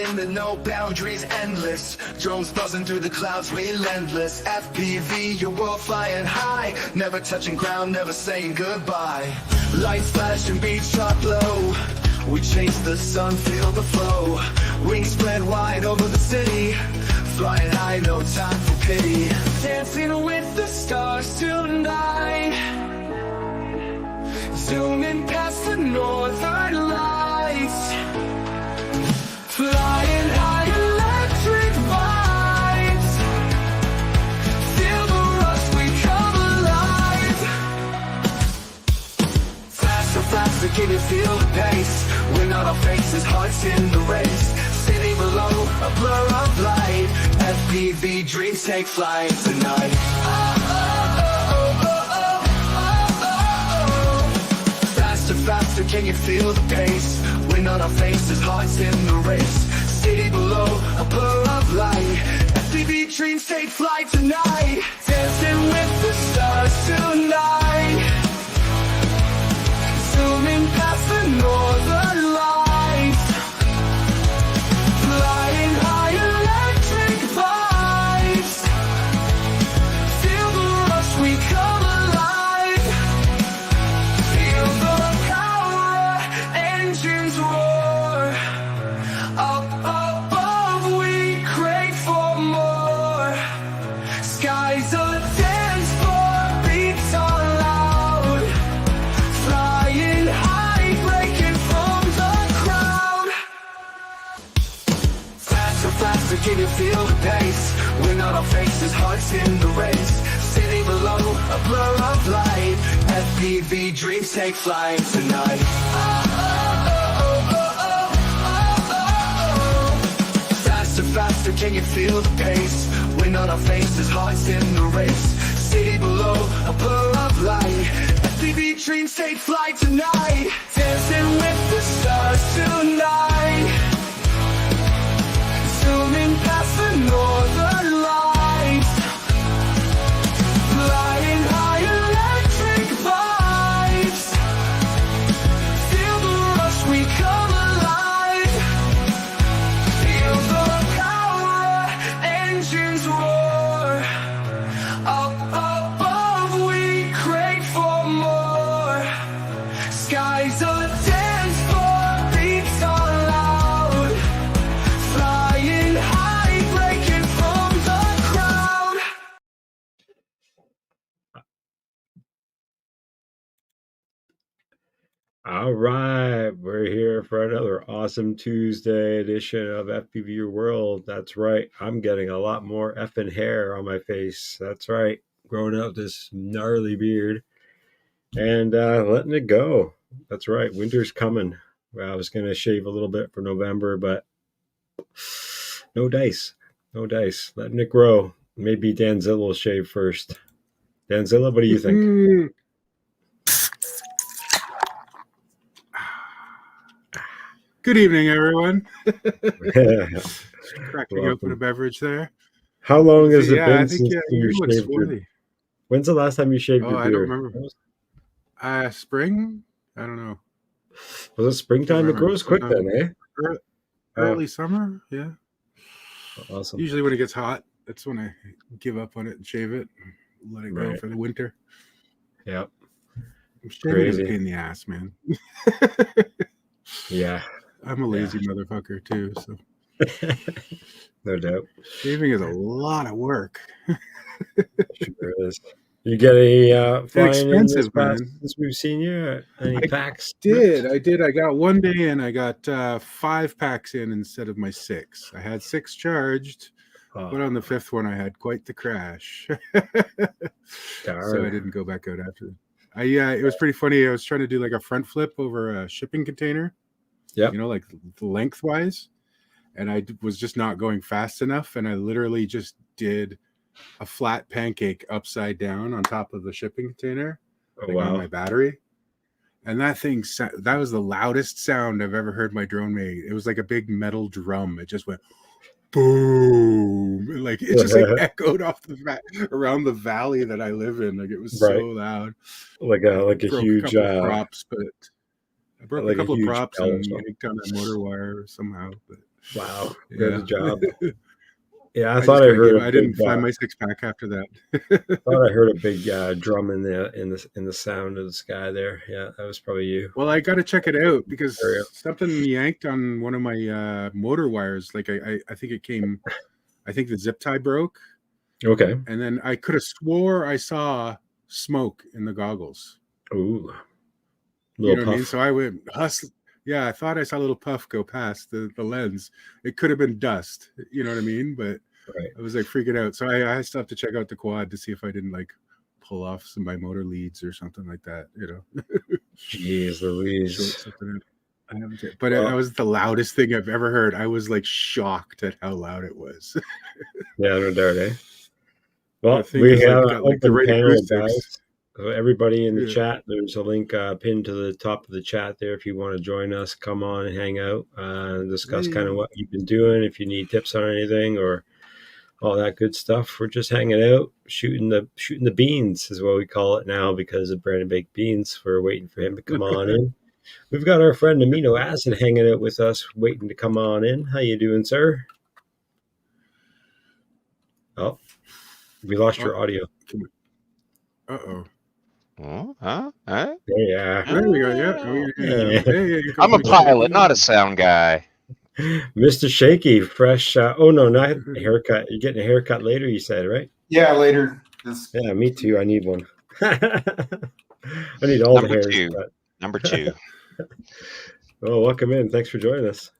limit, no boundaries, endless. Drones buzzing through the clouds, relentless. FPV, your world flying high, never touching ground, never saying goodbye. Lights flashing, beats drop low. We chase the sun, feel the flow. Wings spread wide over the city, flying high, no time for pity. Dancing with the stars tonight, zooming past the northern lights. Flying high, electric vibes. Feel the rush, we come alive. Faster, faster, can you feel the pace? We're not our faces, hearts in the race. City below, a blur of light. FPV dreams take flight tonight. Faster, faster, can you feel the pace? We're not our faces, hearts in the race. City below, a blur of light. FPV dreams take flight tonight. Dancing with the stars tonight, zooming past the northern lights. Flying high, electric vibes. Feel the rush, we come alive. Feel the power, engines roar. Up above, we crave for more. Skies a dance floor, beats are loud. Flying high, breaking from the crowd. Faster, faster, can you feel the pace? We're not our faces, hearts in the race. City below, a blur of light. FPV dreams take flight tonight. Faster, faster, can you feel the pace? We're not our faces, hearts in the race. City below, a blur of light. FPV dreams take flight tonight. Dancing with the stars tonight, zooming past the northern lights. Flying high, electric vibes. Feel the rush, we come alive. Feel the power, engines roar. Up above, we crave for more. Skies a dance floor, beats are loud. Flying high, breaking from the crowd. All right, we're here for another awesome Tuesday edition of FPV Your World. That's right, I'm getting a lot more effing hair on my face. That's right, growing out this gnarly beard and letting it go. That's right, winter's coming. Well, I was going to shave a little bit for November, but no dice. Letting it grow. Maybe Danzilla will shave first. Danzilla, what do you think? Good evening, everyone. Cracking open a beverage there. How long has it been I think, since you shaved your... When's the last time you shaved your beard? I don't remember. Spring? I don't know. Was it springtime? It grows quick then, eh? Early summer, yeah. Awesome. Usually when it gets hot, that's when I give up on it and shave it. Let it go for the winter. Yep. Shaving is a pain in the ass, man. Yeah. I'm a lazy motherfucker too, so no doubt. Shaving is a lot of work. Sure is. You get any flying expensive, man. Since we've seen you? Any packs? I did. I got one day in. I got 5 packs in instead of my 6. I had 6 charged, but on the 5th one, I had quite the crash. So I didn't go back out after. It was pretty funny. I was trying to do like a front flip over a shipping container. Yeah, you know, like lengthwise, and I was just not going fast enough, and I literally just did a flat pancake upside down on top of the shipping container on my battery, and that was the loudest sound I've ever heard my drone make. It was like a big metal drum. It just went boom, like it just like echoed off around the valley that I live in. Like it was so loud, like a huge props, but I broke a couple of props and yanked on that motor wire somehow. But Wow, Yeah. good job. Yeah, I I just thought I gotta heard give. a I big. didn't find my six pack after that. Thought I heard a big drum in the sound of the sky there. Yeah, that was probably you. Well, I got to check it out Area. because something yanked on one of my motor wires. Like I think it came. I think the zip tie broke, Okay. and then I could have swore I saw smoke in the goggles. Ooh, You little know what I mean? puff. So I went hustle. Yeah, I thought I saw a little puff go past the lens. It could have been dust. You know what I mean? But Right. I was like freaking out. So I still have to check out the quad to see if I didn't like pull off some of my motor leads or something like that. You know, Jeez short Louise. something out. I haven't checked, but that Well, was the loudest thing I've ever heard. I was like shocked at how loud it was. yeah, no doubt, eh? The Well, thing we is have like an got like the open right panel, acoustics. guys. So everybody in the Yeah. chat, there's a link pinned to the top of the chat there. If you want to join us, come on and hang out and discuss kind of Hey. what you've been doing. If you need tips on anything or all that good stuff, we're just hanging out, shooting the beans is what we call it now because of Brandon Baked Beans. We're waiting for him to come on in. We've got our friend Amino Acid hanging out with us, waiting to come on in. How you doing, sir? Oh, we lost your audio. Uh-oh. Huh? Huh? Yeah. There we go. Yeah. Oh, yeah. Hey, here comes I'm a Mr. pilot, not a Shaky. sound guy. Mr. Shaky, fresh. Oh no, not a haircut. You're getting a haircut later. You said, right? Yeah, later. Yeah, me too. I need one. I need all the Number hairs two. cut. Number two. Oh, welcome in. Thanks for joining us.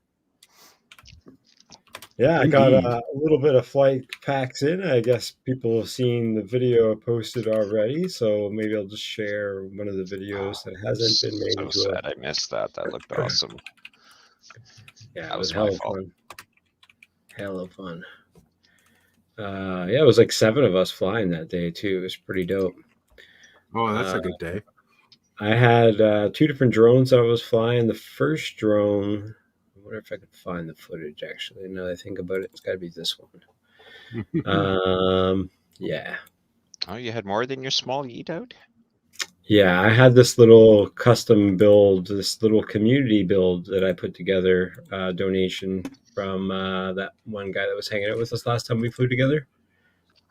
Yeah, I got Indeed. a little bit of flight packs in. I guess people have seen the video posted already, so maybe I'll just share one of the videos that hasn't been made So into a. sad I missed that. That looked awesome. Yeah, That it was was hell my of fault. fun. Hell of fun. Yeah, it was like 7 of us flying that day too. It was pretty dope. Oh, that's a good day. I had 2 different drones that I was flying. The first drone, I wonder if I could find the footage actually. Now that I think about it, it's got to be this one. Yeah. Oh, you had more than your small eat-out? Yeah, I had this little custom build, this little community build that I put together, donation from that one guy that was hanging out with us last time we flew together.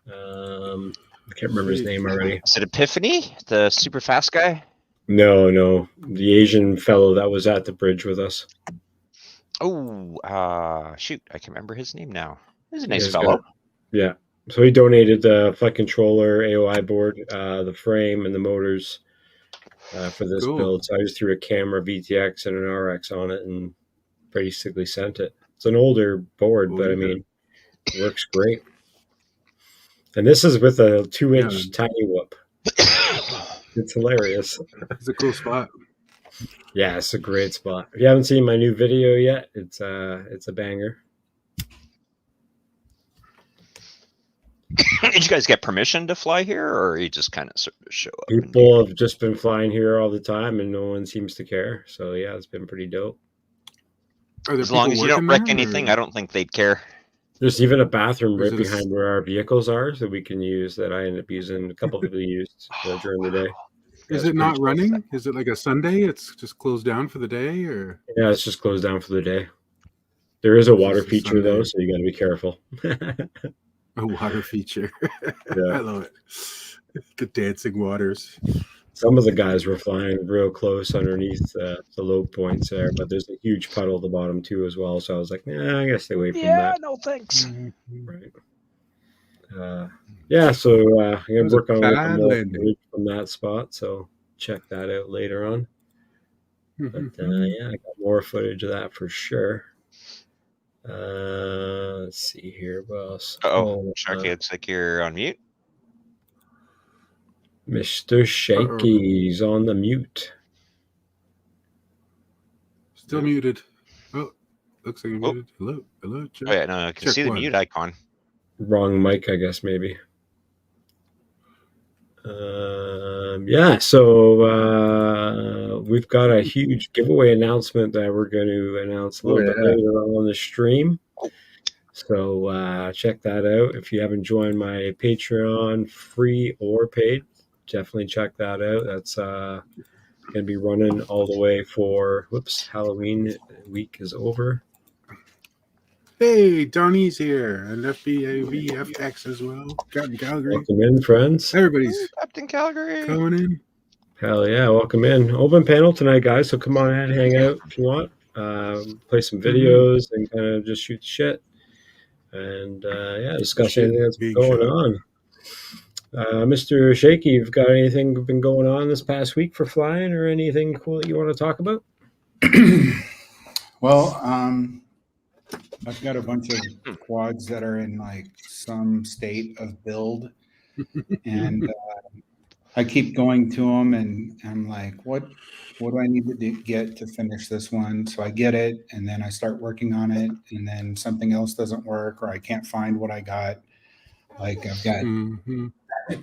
I can't remember his Sweet. name already. Is it Epiphany, the super fast guy? No, the Asian fellow that was at the bridge with us. Oh, shoot, I can remember his name now. He's a nice He's fellow. Yeah. So he donated the flight controller, AOI board, the frame, and the motors for this Cool. build. So I just threw a camera, VTX, and an RX on it and basically sent it. It's an older board, Oh, but I yeah. mean, it works great. And this is with a 2-inch Yeah. tiny whoop. It's hilarious. It's a cool spot. Yeah, it's a great spot. If you haven't seen my new video yet, it's a banger. Did you guys get permission to fly here, or you just kind of sort of show up? People have just been flying here all the time, and no one seems to care. So yeah, it's been pretty dope. Are there As long people as you don't working wreck there, anything, or- I don't think they'd care. There's even a bathroom Or is right it a behind where our vehicles are that we can use that I end up using. A couple people used during the day. Is That's it not pretty cool. running? Is it like a Sunday? It's just closed down for the day, or Yeah, it's just closed down for the day. There is a water It's a feature though, Sunday. so you got to be careful. a water feature? Yeah. I love it. The dancing waters. Some of the guys were flying real close underneath the low points there, but there's a huge puddle at the bottom too as well. So I was like, nah, I gotta stay away from that. No thanks. Right. Yeah, so I'm It gonna was a work on a little bad more landing. footage from that spot. So check that out later on. But yeah, I got more footage of that for sure. Let's see here. What else? Oh, Sharky, looks like you're on mute. Mr. Shaky's on the mute. Still muted. Oh, looks like you're muted. Hello. Check. Oh yeah, no, I can see the one. mute icon. Wrong mic, I guess maybe. Yeah, so we've got a huge giveaway announcement that we're going to announce a little bit later on the stream. So check that out. If you haven't joined my Patreon, free or paid, definitely check that out. That's going to be running all the way for, Halloween week is over. Hey, Donnie's here, and FBAVFX as well. Captain Calgary. Welcome in, friends. Everybody's Captain Calgary. coming in. Hell yeah, welcome in. Open panel tonight, guys. So come on in, hang out if you want. Play some videos and kind of just shoot the shit. And discuss Shit, anything that's being going shot. on. Mr. Shaky, you've got anything been going on this past week for flying or anything cool that you want to talk about? Well, I've got a bunch of quads that are in like some state of build, and I keep going to them, and I'm like, what do I need to get to finish this one? So I get it, and then I start working on it, and then something else doesn't work, or I can't find what I got. Like I've got Mm-hmm.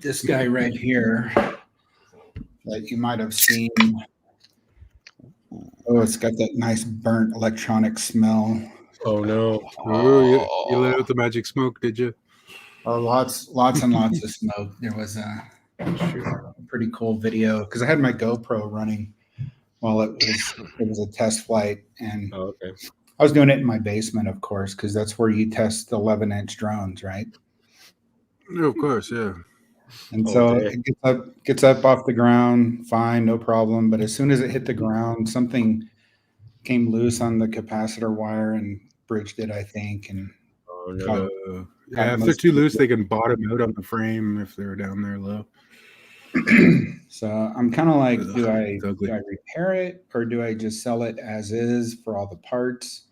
this guy right here that you might have seen. Oh, it's got that nice burnt electronic smell. Oh no. Oh, you let out the magic smoke, did you? Oh, lots and lots of smoke. There was a pretty cool video because I had my GoPro running while it was a test flight, and Okay. I was doing it in my basement, of course, because that's where you test 11-inch drones, right? Of course, yeah. And Oh, so damn. it gets up off the ground, fine, no problem. But as soon as it hit the ground, something came loose on the capacitor wire and bridged it, I think, and Oh no. Yeah, if they're too loose, they can bottom out on the frame if they're down there low. So I'm kind of like, do I ugly. repair it or do I just sell it as is for all the parts?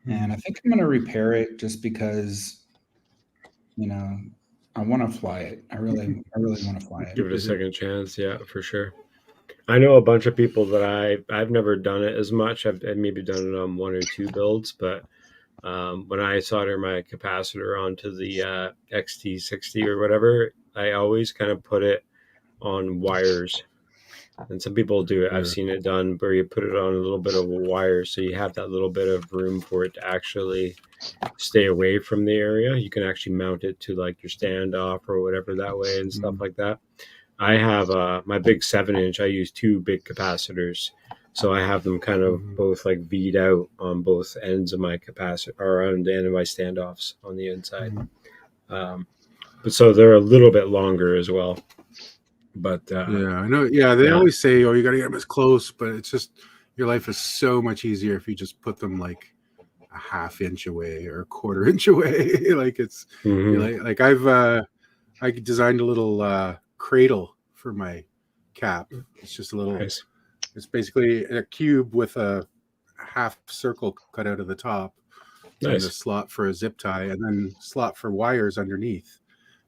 And I think I'm going to repair it just because, I want to fly it. I really want to fly it. Give it a second chance, yeah, for sure. I know a bunch of people that I've never done it as much. I've maybe done it on 1 or 2 builds, but when I solder my capacitor onto the XT60 or whatever, I always kind of put it on wires. And some people do it. I've seen it done where you put it on a little bit of a wire so you have that little bit of room for it to actually stay away from the area. You can actually mount it to like your standoff or whatever that way and stuff like that. I have my big 7-inch. I use 2 big capacitors. So I have them kind of both like V'd out on both ends of my capacitor or on the end of my standoffs on the inside. But so they're a little bit longer as well. But yeah, I know. Yeah, they always say, "Oh, you got to get them as close," but it's just your life is so much easier if you just put them like a ½ inch away or a 1/4 inch away. Like it's like I designed a little cradle for my cap. It's just a little. Nice. It's basically a cube with a half circle cut out of the top, and a slot for a zip tie, and then slot for wires underneath.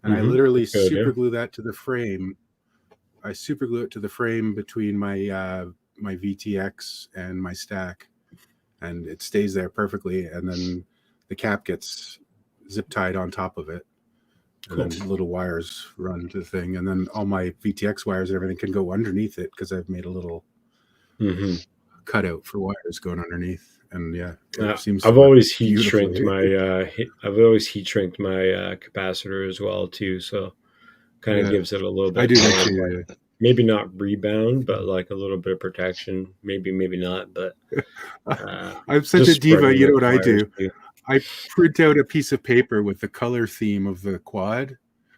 And I literally super glue that to the frame. I super glue it to the frame between my my VTX and my stack, and it stays there perfectly. And then the cap gets zip tied on top of it, and then little wires run to the thing. And then all my VTX wires and everything can go underneath it because I've made a little cutout for wires going underneath. And it seems I've always heat shrinked my capacitor as well too. So kind of gives it a little bit. I do that too. Maybe not rebound, but like a little bit of protection. Maybe not. But I'm such a diva. You know what I do? Too. I print out a piece of paper with the color theme of the quad.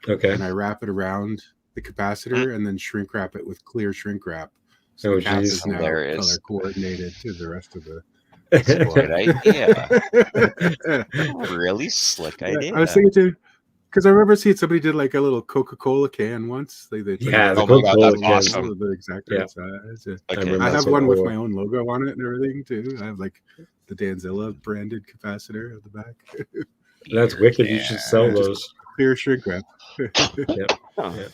Okay. And I wrap it around the capacitor and then shrink wrap it with clear shrink wrap. So the cap is now color coordinated to the rest of the. That's a good idea. Really slick idea. I was thinking too, because I remember seeing somebody did like a little Coca-Cola can once. They the Coca-Cola can. Awesome. The exact right size. Okay. I have one with my own logo on it and everything too. I have like the Danzilla branded capacitor at the back. That's wicked. You should sell those. Clear shrink wrap.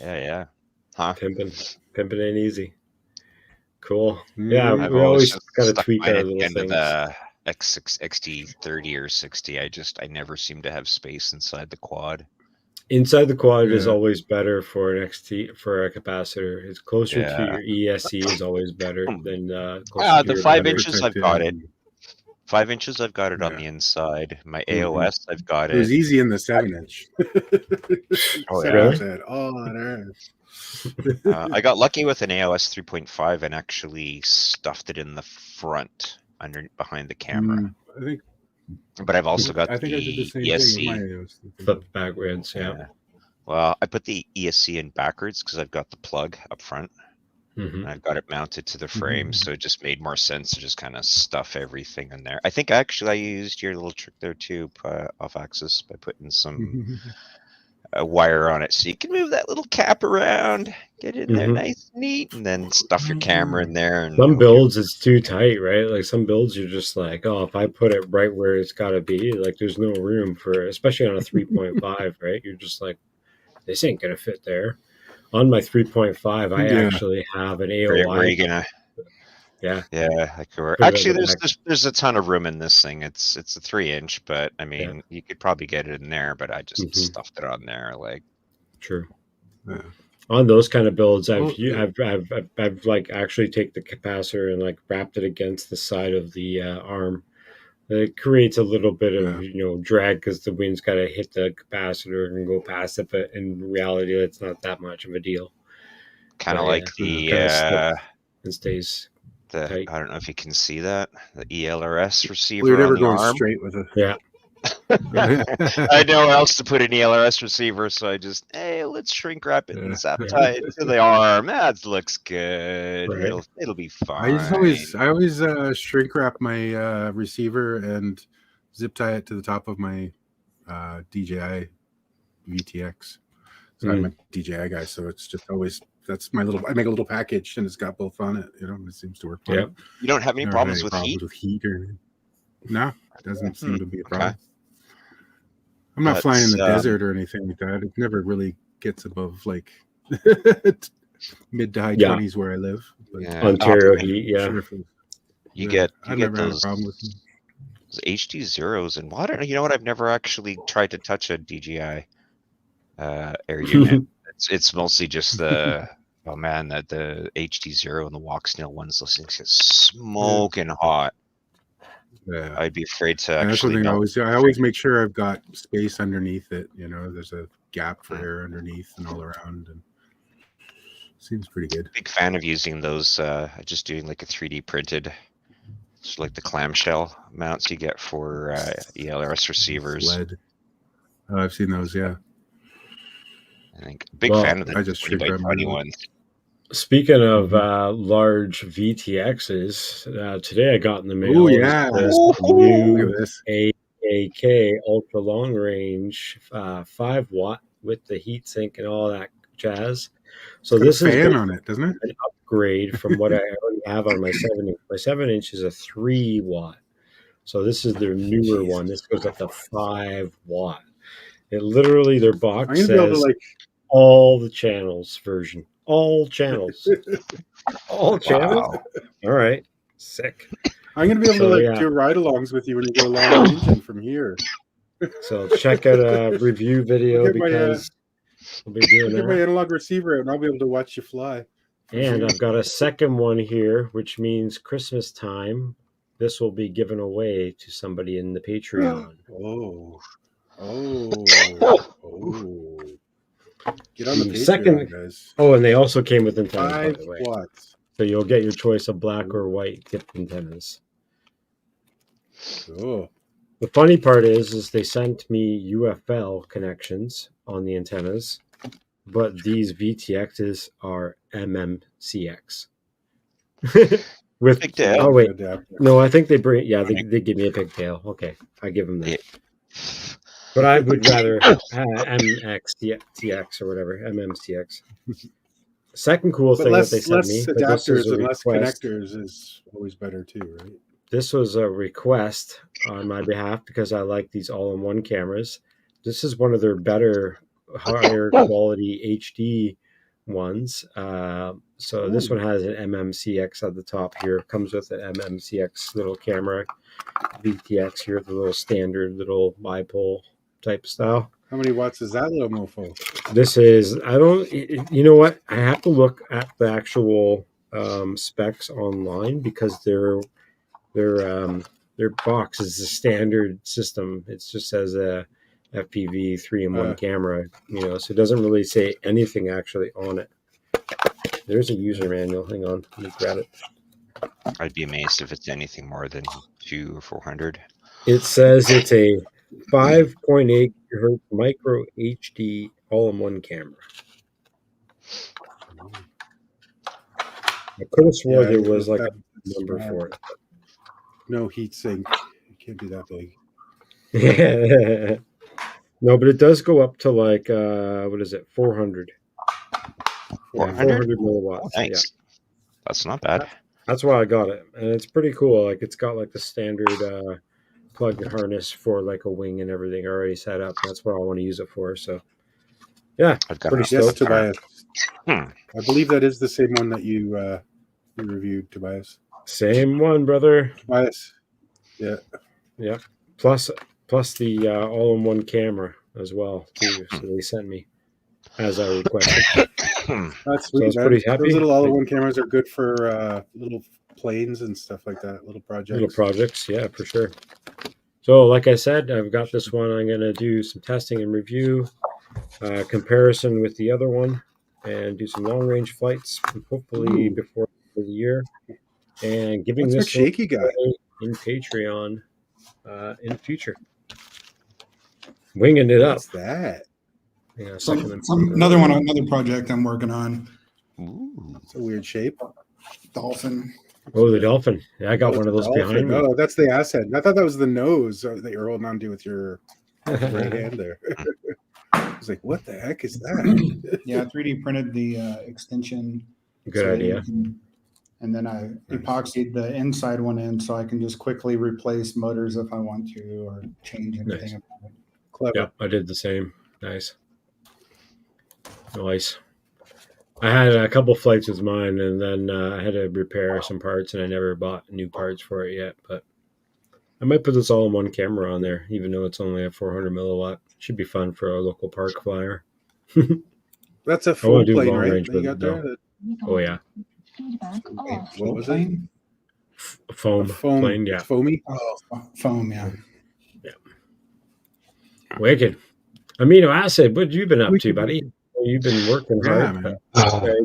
Yeah. Huh? Pimping ain't easy. Cool. Yeah, I've we always got to tweak our little things. things. The XT30 or 60, I never seem to have space inside the quad. Inside the quad is always better for an XT for a capacitor. It's closer to your ESC is always better than the 5 inches I've got it. 5 inches I've got it on the inside. My AOS I've got it. It was easy in the 7-inch. Really? On earth. I got lucky with an AOS 3.5 and actually stuffed it in the front behind the camera. I think But I've also got I think I did the the same ESC. thing with my AOS. Flip backwards. Yeah. Well, I put the ESC in backwards because I've got the plug up front. Mm-hmm. And I've got it mounted to the frame, so it just made more sense to just kind of stuff everything in there. I think actually I used your little trick there too, off axis, by putting some wire on it, so you can move that little cap around, get it in there nice and neat, and then stuff your camera in there. And some builds it's too tight, right? Like some builds you're just like, oh, if I put it right where it's got to be, like there's no room for, especially on a 3.5, right? You're just like, this ain't gonna fit there. On my 3.5, I actually have an AOI. Where are you gonna? Yeah, actually, there's a ton of room in this thing. It's a 3-inch, but I mean, you could probably get it in there. But I just stuffed it on there, like. True. Yeah. On those kind of builds, I've like actually take the capacitor and like wrapped it against the side of the arm. It creates a little bit of drag because the wind's got to hit the capacitor and go past it, but in reality, it's not that much of a deal. Kind of like the it stays. I don't know if you can see that, the ELRS receiver. We're never on the going arm. straight with it. Yeah. I know where else to put an ELRS receiver, so I just let's shrink wrap it and zap tie it to the arm. That looks good. Right. It'll be fine. I always shrink wrap my receiver and zip tie it to the top of my DJI VTX. So I'm a DJI guy, so it's just always I make a little package and it's got both on it. It seems to work. Yeah. You don't have any problems with heat? No, it doesn't seem to be a problem. I'm not flying in the desert or anything like that. It never really gets above like mid to high 20s where I live. But Ontario heat, you get those HD zeros and water. You know what? I've never actually tried to touch a DJI air unit. It's mostly just the the HD zero and the walk snail ones. Those things get smoking hot. Yeah, I'd be afraid to actually. That's one thing I always make sure I've got space underneath it. There's a gap for air underneath and all around, and seems pretty good. Big fan of using those. Just doing like a 3D printed, just like the clamshell mounts you get for ELRS receivers. LED. Oh, I've seen those. Yeah, I think big fan of the 20 ones. Speaking of large VTXs, today I got in the mail this new AAK ultra long range 5 watt with the heat sink and all that jazz. So this is on it, doesn't it? An upgrade from what I already have on my 7-inch. My 7-inch is a 3 watt. So this is their newer one. This goes up to 5 watt. It literally, their box says all the channels version. All channels. All channels? Wow. All right. Sick. I'm going to be able to do ride-alongs with you when you go long range from here. So check out a review video because we'll be doing that. Get my analog receiver out and I'll be able to watch you fly. And I've got a second one here, which means Christmas time. This will be given away to somebody in the Patreon. Get on the Patreon, guys. Oh, and they also came with antennas, 5 by the way. watts. So you'll get your choice of black or white tipped antennas. Oh. The funny part is they sent me UFL connections on the antennas, but these VTXs are MMCX. With pigtail. Oh wait, no, I think they bring. Yeah, they give me a pigtail. Okay, I give them that. Yeah. But I would rather MXTX or whatever, MMCX. Second cool thing that they sent me. Less adapters and less connectors is always better too, right? This was a request on my behalf because I like these all-in-one cameras. This is one of their better, higher quality HD ones. So this one has an MMCX at the top here. It comes with an MMCX little camera. VTX here, the little standard little bipole type style. How many watts is that little mofo? This is, you know what? I have to look at the actual specs online because their box is a standard system. It just says a FPV 3-in-1 camera, so it doesn't really say anything actually on it. There's a user manual. Hang on, let me grab it. I'd be amazed if it's anything more than 200 or 400. It says it's a 5.8 gigahertz micro HD all-in-one camera. I could have swore there was like a number for it. No heat sink. You can't be that big. No, but it does go up to like what is it? 400. 400 milliwatts. Oh, nice. Yeah. That's not bad. That's why I got it, and it's pretty cool. Like it's got like the standard plug and harness for like a wing and everything already set up. That's what I want to use it for. So yeah, I've got pretty yes, stoked. Tobias. I believe that is the same one that you reviewed, Tobias. Same one, brother. Tobias. Yeah. Yeah. Plus the all-in-one camera as well too. So they sent me as I requested. That's sweet. So I was pretty happy. Those little all-in-one cameras are good for little planes and stuff like that. Little projects. Yeah, for sure. So, like I said, I've got this one. I'm going to do some testing and review, comparison with the other one, and do some long-range flights, hopefully before the year. And giving this shaky guy in Patreon in the future. Winging it up. What's that? Yeah, another project I'm working on. Ooh, it's a weird shape. Dolphin. Oh, the dolphin. Yeah, I got one of those behind me. Oh, that's the asset. I thought that was the nose that you're holding on to with your right hand there. I was like, what the heck is that? Yeah, 3D printed the extension. Good idea. And then I epoxied the inside one in so I can just quickly replace motors if I want to or change anything. Nice. Clever. Yeah, I did the same. Nice. I had a couple flights with mine, and then I had to repair some parts, and I never bought new parts for it yet. But I might put this all-in-one camera on there, even though it's only a 400 milliwatt. Should be fun for a local park flyer. That's a full plane, right? You got there? Oh, yeah. What was it? Foam plane, yeah. Foamy? Oh, foam, yeah. Yeah. Wicked. Amino acid, what have you been up to, buddy? You've been working hard. Man.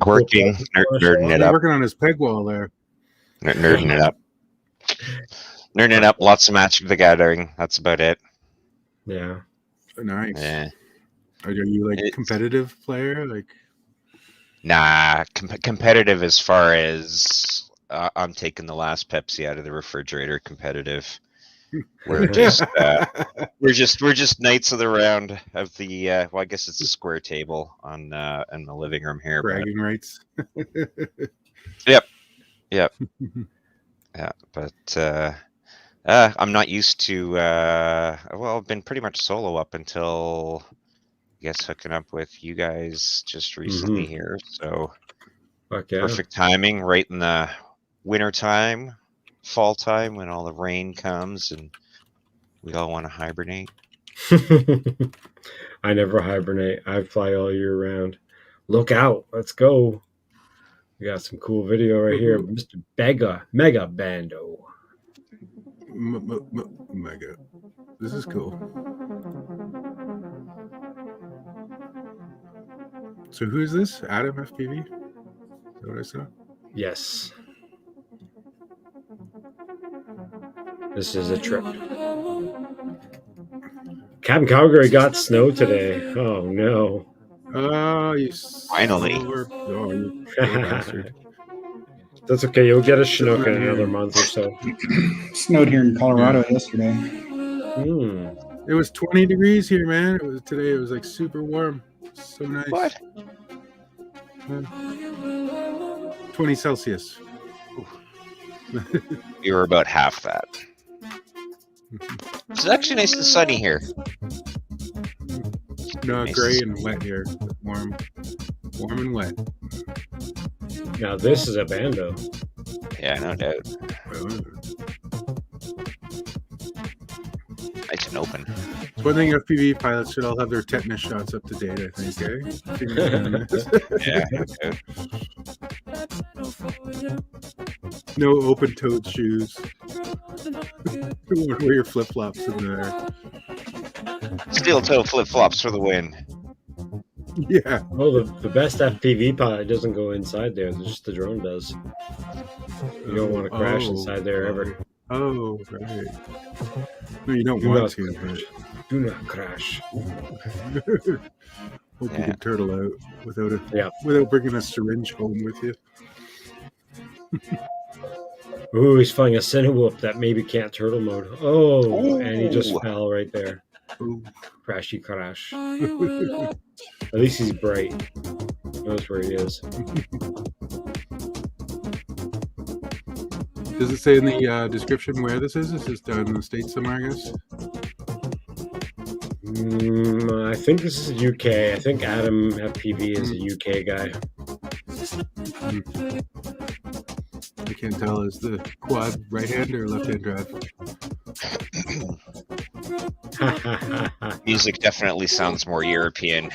Working, nerding it up. Working on his peg wall there. Nerding it up. Nerding it up. Lots of Magic the Gathering. That's about it. Yeah. Nice. Yeah. Are you like a competitive player? Like, nah, competitive as far as I'm taking the last Pepsi out of the refrigerator. Competitive. We're just knights of the round of the well, I guess it's a square table on in the living room here. Bragging rights. Yep. Yeah, but I'm not used to well, I've been pretty much solo up until I guess hooking up with you guys just recently here. So perfect timing, right in the winter time. Fall time when all the rain comes and we all want to hibernate. I never hibernate. I fly all year round. Look out. Let's go. We got some cool video right here. Mr. Mega Bando. Mega. This is cool. So who's this? Adam FPV? Is that what I saw? Yes. This is a trip. Captain Calgary got snow today. Oh no! Oh, you finally! You bastard. That's okay. You'll get a Chinook in another month or so. Snowed here in Colorado yesterday. It was 20 degrees here, man. Today. It was like super warm. So nice. What? 20 Celsius. You were about half that. It's actually nice and sunny here. No, gray and wet here. Warm and wet. Now this is a Bando. Yeah, no doubt. Nice and open. It's one thing FPV pilots should all have their tetanus shots up to date, I think, Yeah, no doubt. No open-toed shoes. Wear your flip-flops in there. Steel-toe flip-flops for the win. Yeah. Oh, the best FPV pilot doesn't go inside there. Just the drone does. You don't want to crash inside there ever. Oh, right. No, you don't Do want not to, crash. but Do not crash. hope you can turtle out without Yeah. without bringing a syringe home with you. Ooh, he's flying a Cinewhoop that maybe can't turtle mode. Oh, and he just Ooh. fell right there. Ooh. Crashy crash. At least he's bright. Knows where he is. Does it say in the description where this is? This is down in the States somewhere, I guess. I think this is UK. I think Adam FPV is a UK guy. I can't tell. Is the quad right-hand or left-hand drive? Music definitely sounds more European.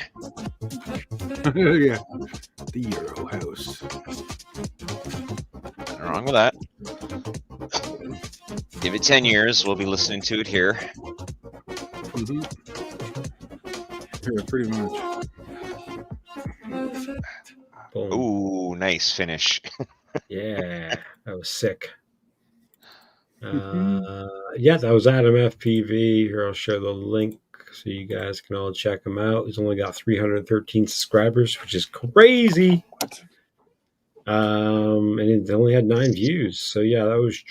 Yeah, the Euro House. Nothing wrong with that. Give it 10 years, we'll be listening to it here. Mm-hmm. Yeah, pretty much. Boom. Ooh, nice finish. Yeah, that was sick. Yeah, that was Adam FPV. Here, I'll share the link so you guys can all check him out. He's only got 313 subscribers, which is crazy. And it only had 9 views. So yeah, that was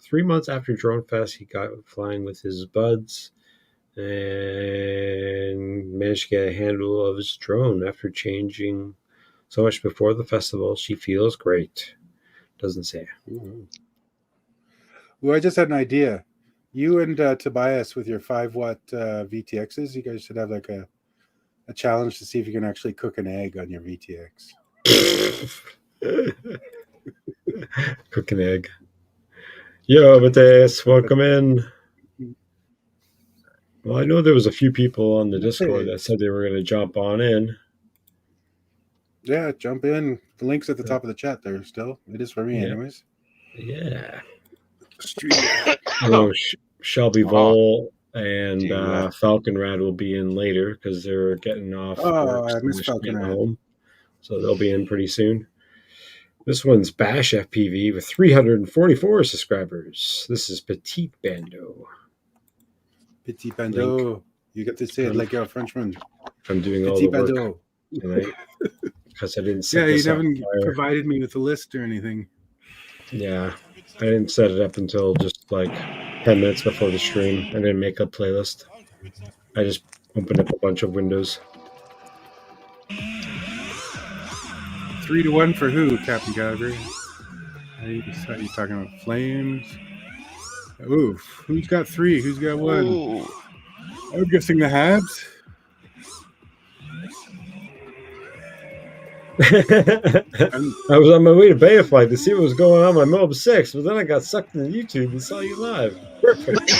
3 months after Drone Fest. He got flying with his buds and managed to get a handle of his drone after changing so much before the festival. She feels great. Doesn't say. Well, I just had an idea. You and Tobias with your 5-watt VTXs, you guys should have like a challenge to see if you can actually cook an egg on your VTX. Cook an egg. Yo, Mateus, welcome in. Well, I know there was a few people on the Discord that said they were going to jump on in. Yeah, jump in. The link's at the top of the chat there still. It is for me anyways. Yeah. Oh, Shelby Vol and Falcon Rad will be in later because they're getting off work, I miss Falcon Rad. home. So they'll be in pretty soon. This one's Bash FPV with 344 subscribers. This is Petit Bando. Petit Bando. You get to say it like you're a Frenchman. I'm doing all Petit the work Bando. because I didn't set you this up. haven't provided me with a list or anything. Yeah, I didn't set it up until just like 10 minutes before the stream. I didn't make a playlist. I just opened up a bunch of windows. 3-1 for who, Captain Calgary? Are you talking about Flames? Oof. Who's got 3? Who's got 1? Ooh. I'm guessing the Habs. I was on my way to Betaflight to see what was going on my Mob 6, but then I got sucked into YouTube and saw you live. Perfect.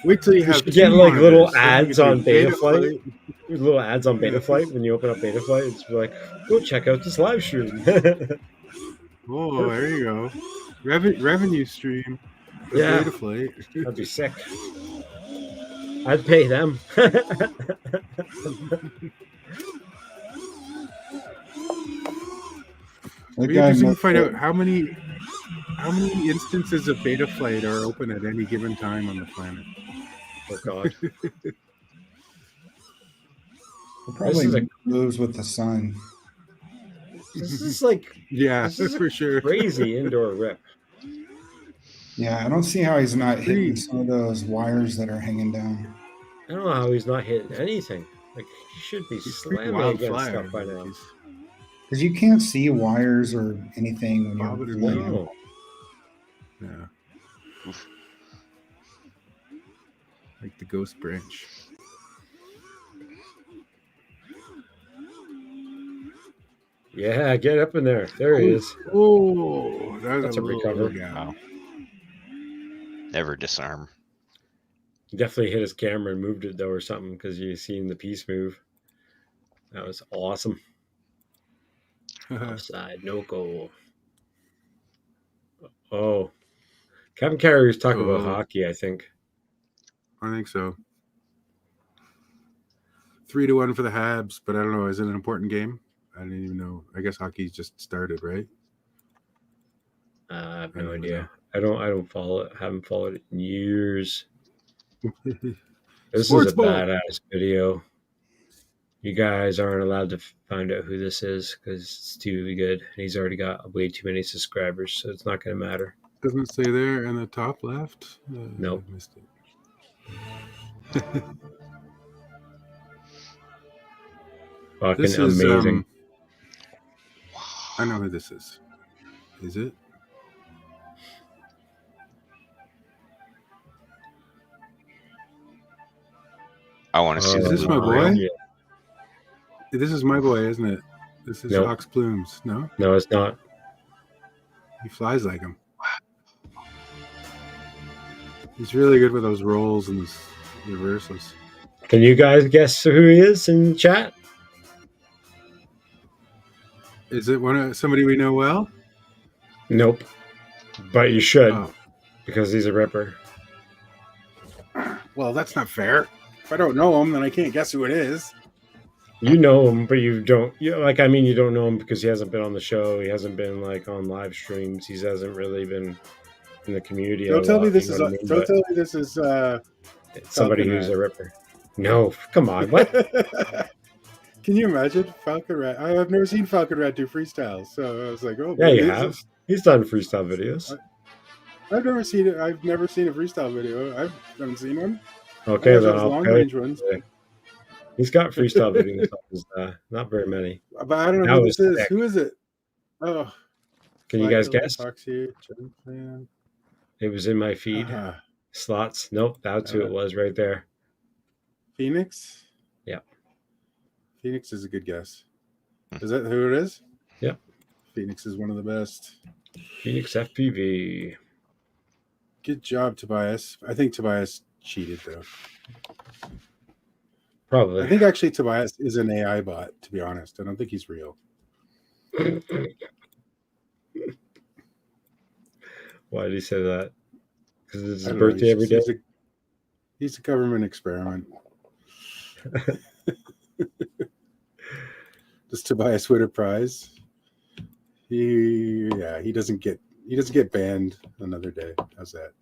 Wait till you have get like little ads on Betaflight. Little ads on Betaflight when you open up Betaflight. It's like, go check out this live stream. Oh, there you go. Revenue stream. Yeah, Betaflight. That'd be sick. I'd pay them. Maybe you can find out how many instances of Betaflight are open at any given time on the planet. Oh God. It probably moves with the sun. This is like for sure. Crazy indoor rip. Yeah, I don't see how he's not hitting some of those wires that are hanging down. I don't know how he's not hitting anything. Like he should be slamming against stuff by now. Because you can't see wires or anything when you're flying. Yeah. Oof. Like the ghost branch. Yeah, get up in there. There he is. Oh, that's a recover. Wow. Never disarm. He definitely hit his camera and moved it though, or something, because you seen the piece move. That was awesome. Offside, no goal. Oh, Captain Carey was talking about hockey. I think so. 3-1 for the Habs, but I don't know. Is it an important game? I didn't even know. I guess hockey's just started, right? I have no idea. I don't follow it. Haven't followed it in years. This is a badass video. You guys aren't allowed to find out who this is because it's too good. He's already got way too many subscribers, so it's not going to matter. Doesn't it say there in the top left? Nope. I missed it. Fucking this is, amazing. I know who this is. Is it? I want to see this. Is this my boy? Yeah. This is my boy, isn't it? This is Ox Plumes. No? No, it's not. He flies like him. He's really good with those rolls and those reversals. Can you guys guess who he is in chat? Is it somebody we know well? Nope. But you should, because he's a ripper. Well, that's not fair. If I don't know him, then I can't guess who it is. You know him, but you don't. You don't know him because he hasn't been on the show. He hasn't been on live streams. He hasn't really been in the community. Don't tell me this is. Don't tell me this is. Somebody who's a ripper. No, come on. What? Can you imagine Falcon Rat? I've never seen Falcon Rat do freestyles, so I was like, "Oh, yeah, you have." He's done freestyle videos. I've never seen it. I've never seen a freestyle video. I haven't seen one. Okay, then long range ones. He's got freestyle videos. Not very many. But I don't know who this is. Who is it? Oh, can you guys guess? It was in my feed. Slots. Nope, that's who it was right there. Phoenix. Yeah. Phoenix is a good guess. Is that who it is? Yep. Phoenix is one of the best. Phoenix FPV. Good job, Tobias. I think Tobias cheated, though. Probably. I think actually Tobias is an AI bot, to be honest. I don't think he's real. Why did he say that? Because it's his birthday every day? He's a government experiment. Does Tobias win a prize? He doesn't get banned another day. How's that?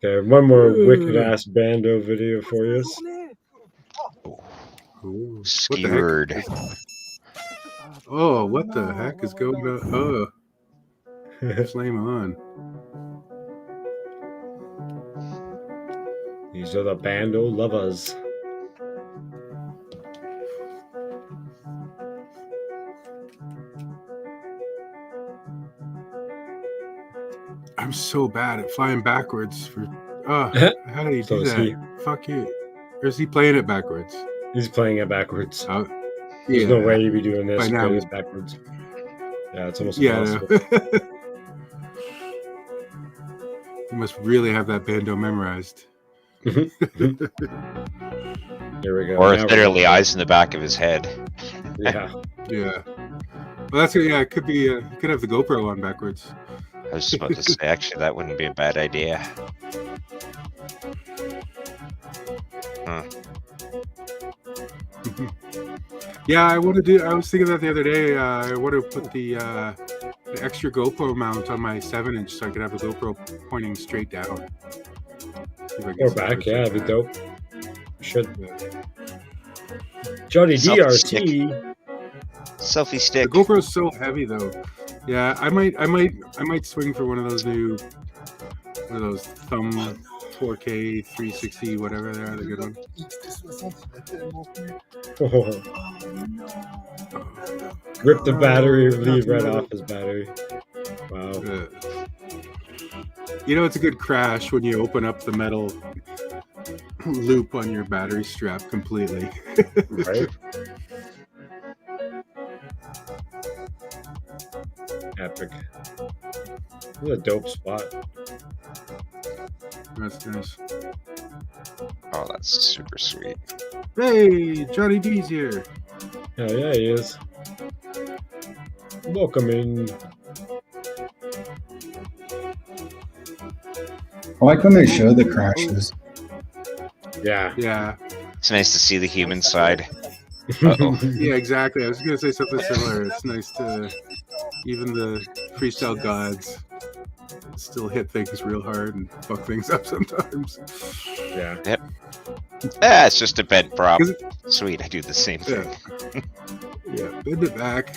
Okay, one more wicked ass bando video for you. Skewered. Oh, what the heck is going on? Oh, flame on. These are the bando lovers. I'm so bad at flying backwards. How do you do that? Fuck you. Or is he playing it backwards? He's playing it backwards. There's no way you'd be doing this. Play this backwards. Yeah, it's almost impossible. You must really have that bando memorized. Here we go. Or it's literally eyes in the back of his head. Yeah. Yeah. Well, that's it could be. Could have the GoPro on backwards. I was just about to say, actually, that wouldn't be a bad idea. Huh. Yeah, I was thinking that the other day. I want to put the extra GoPro mount on my 7-inch so I could have the GoPro pointing straight down. Or back, yeah, that'd be dope. Should. Johnny DRC. Selfie stick. The GoPro's so heavy though. Yeah, I might swing for one of those thumb 4K 360 whatever they are, the good one. Rip the battery, leave right off his battery. Wow. It's a good crash when you open up the metal loop on your battery strap completely. Right. Epic. What a dope spot. That's nice. Oh, that's super sweet. Hey, Johnny D's here. Hell yeah, he is. Welcome in. I like when they show the crashes. Yeah. Yeah. It's nice to see the human side. Yeah, exactly. I was going to say something similar. It's nice to even the freestyle gods still hit things real hard and fuck things up sometimes. Yeah. Yep. It's just a bent prop. Sweet, I do the same thing. Yeah, bend it back.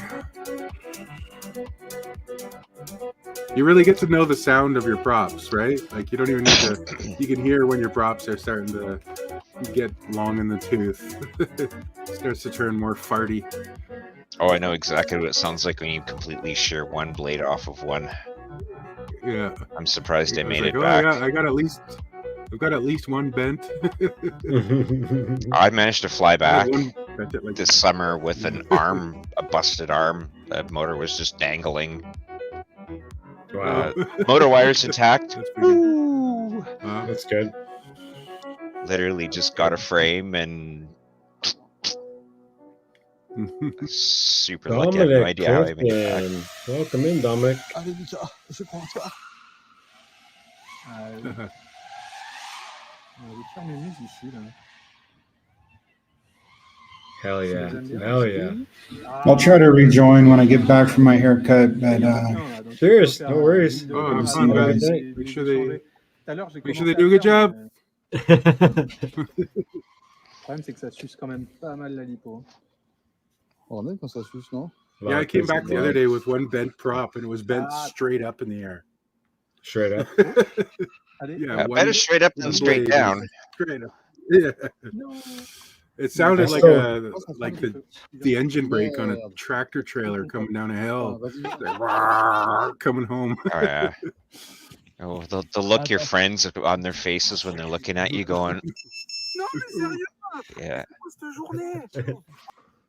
You really get to know the sound of your props, right? Like you don't even need to. You can hear when your props are starting to get long in the tooth. Starts to turn more farty. Oh, I know exactly what it sounds like when you completely shear one blade off of one. Yeah. I'm surprised I made it oh, back. I've got at least one bent. I managed to fly back like this summer with an arm, a busted arm. The motor was just dangling. Wow. Motor wires intact. That's pretty good. That's good. Literally just got a frame and super lucky. I have no idea how I made it back. Welcome in, Dominic. Hell yeah. Hell yeah. I'll try to rejoin when I get back from my haircut, but Cheers. No worries. Oh, have fun, guys. Make sure they do a good job. Yeah, I came back the other day with one bent prop, and it was bent straight up in the air. Straight up. Yeah, better straight up than straight down. Straight up. Yeah. It sounded like the engine brake on a tractor trailer coming down a hill, like, coming home. Oh yeah. Oh, the look your friends on their faces when they're looking at you, going, yeah.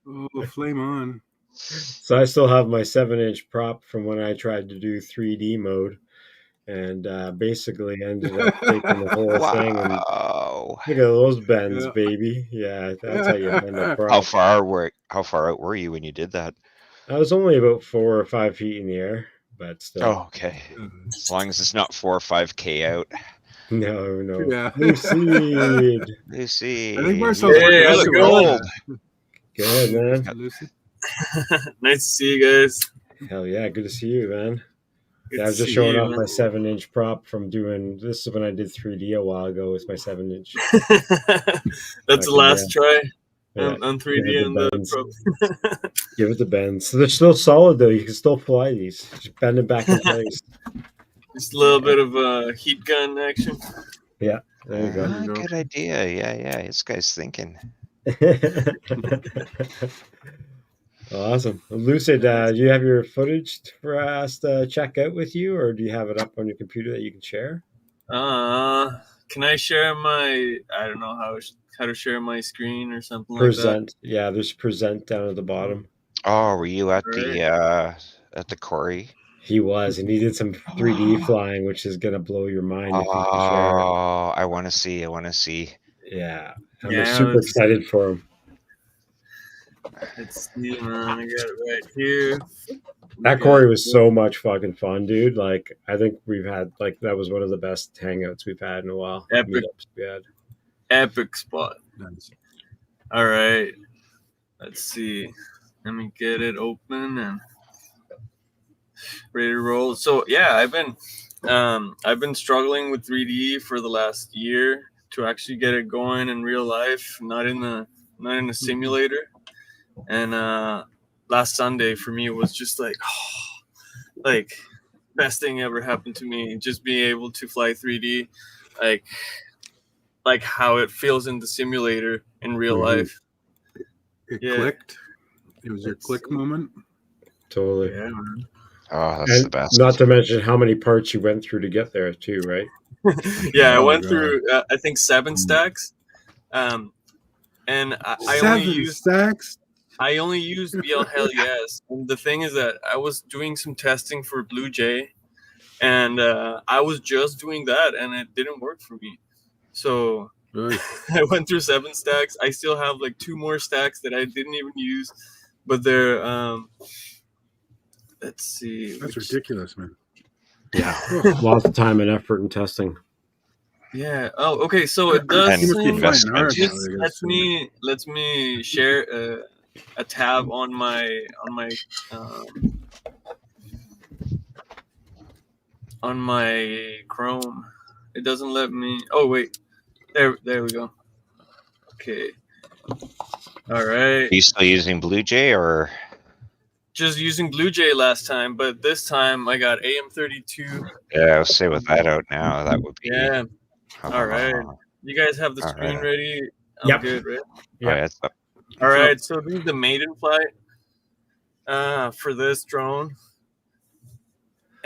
Oh, flame on. So I still have my 7-inch prop from when I tried to do 3D mode, and basically ended up taking the whole thing. And look at those bends, baby. Yeah, that's how you bend a prop. How far out were you when you did that? I was only about 4 or 5 feet in the air, but still. Oh, okay. As long as it's not 4 or 5K out. No. Yeah. Lucy. Lucy. I think Marcel's gold. Good, man. Lucy. Nice to see you guys. Hell yeah, good to see you, man. Good I was to just see showing you, off man. my 7-inch prop from doing this. Is when I did 3D a while ago with my 7-inch. That's the last try Yeah. on 3D and the Pro. Give it the bends. So they're still solid though. You can still fly these. Just bend them back in place. Just a little bit of heat gun action. Yeah, there you go. Good idea. Yeah. This guy's thinking. Awesome. Lucid, do you have your footage for us to check out with you, or do you have it up on your computer that you can share? Can I share my? I don't know how to share my screen or something Present. like that. Yeah, there's present down at the bottom. Oh, were you at the quarry? He was, and he did some 3D flying, which is gonna blow your mind. If you can share it. Oh, I want to see. Yeah, I'm super excited for him. Let's see, man. I got it right here. That quarry was so much fucking fun, dude. Like, I think we've had, that was one of the best hangouts we've had in a while. Epic. Meetups we had. Epic spot. Nice. All right. Let's see. Let me get it open and ready to roll. So yeah, I've been struggling with 3D for the last year to actually get it going in real life, not in a simulator. And last Sunday for me was just like best thing ever happened to me. Just being able to fly 3D, like how it feels in the simulator in real life. It clicked. It was your click moment. Totally. Yeah, man. Oh, that's the best. Not to mention how many parts you went through to get there too, right? Yeah, I went through I think 7 stacks. And I only used stacks. I only used hell yes. And the thing is that I was doing some testing for Blue Jay, and I was just doing that, and it didn't work for me. So I went through 7 stacks. I still have 2 more stacks that I didn't even use, but they're let's see. That's ridiculous, man. Yeah, lots of time and effort and testing. Yeah. Oh, okay. So it does. And investment. Lets me share tab on my Chrome. It doesn't let me. Oh wait, there we go. Okay. All right. Are you still using BlueJay or? Just using BlueJay last time, but this time I got AM32. Yeah, I would say with that out now, that would be. Yeah. All right. You guys have the screen ready? I'm good, right? Yeah. All right. So this is the maiden flight for this drone.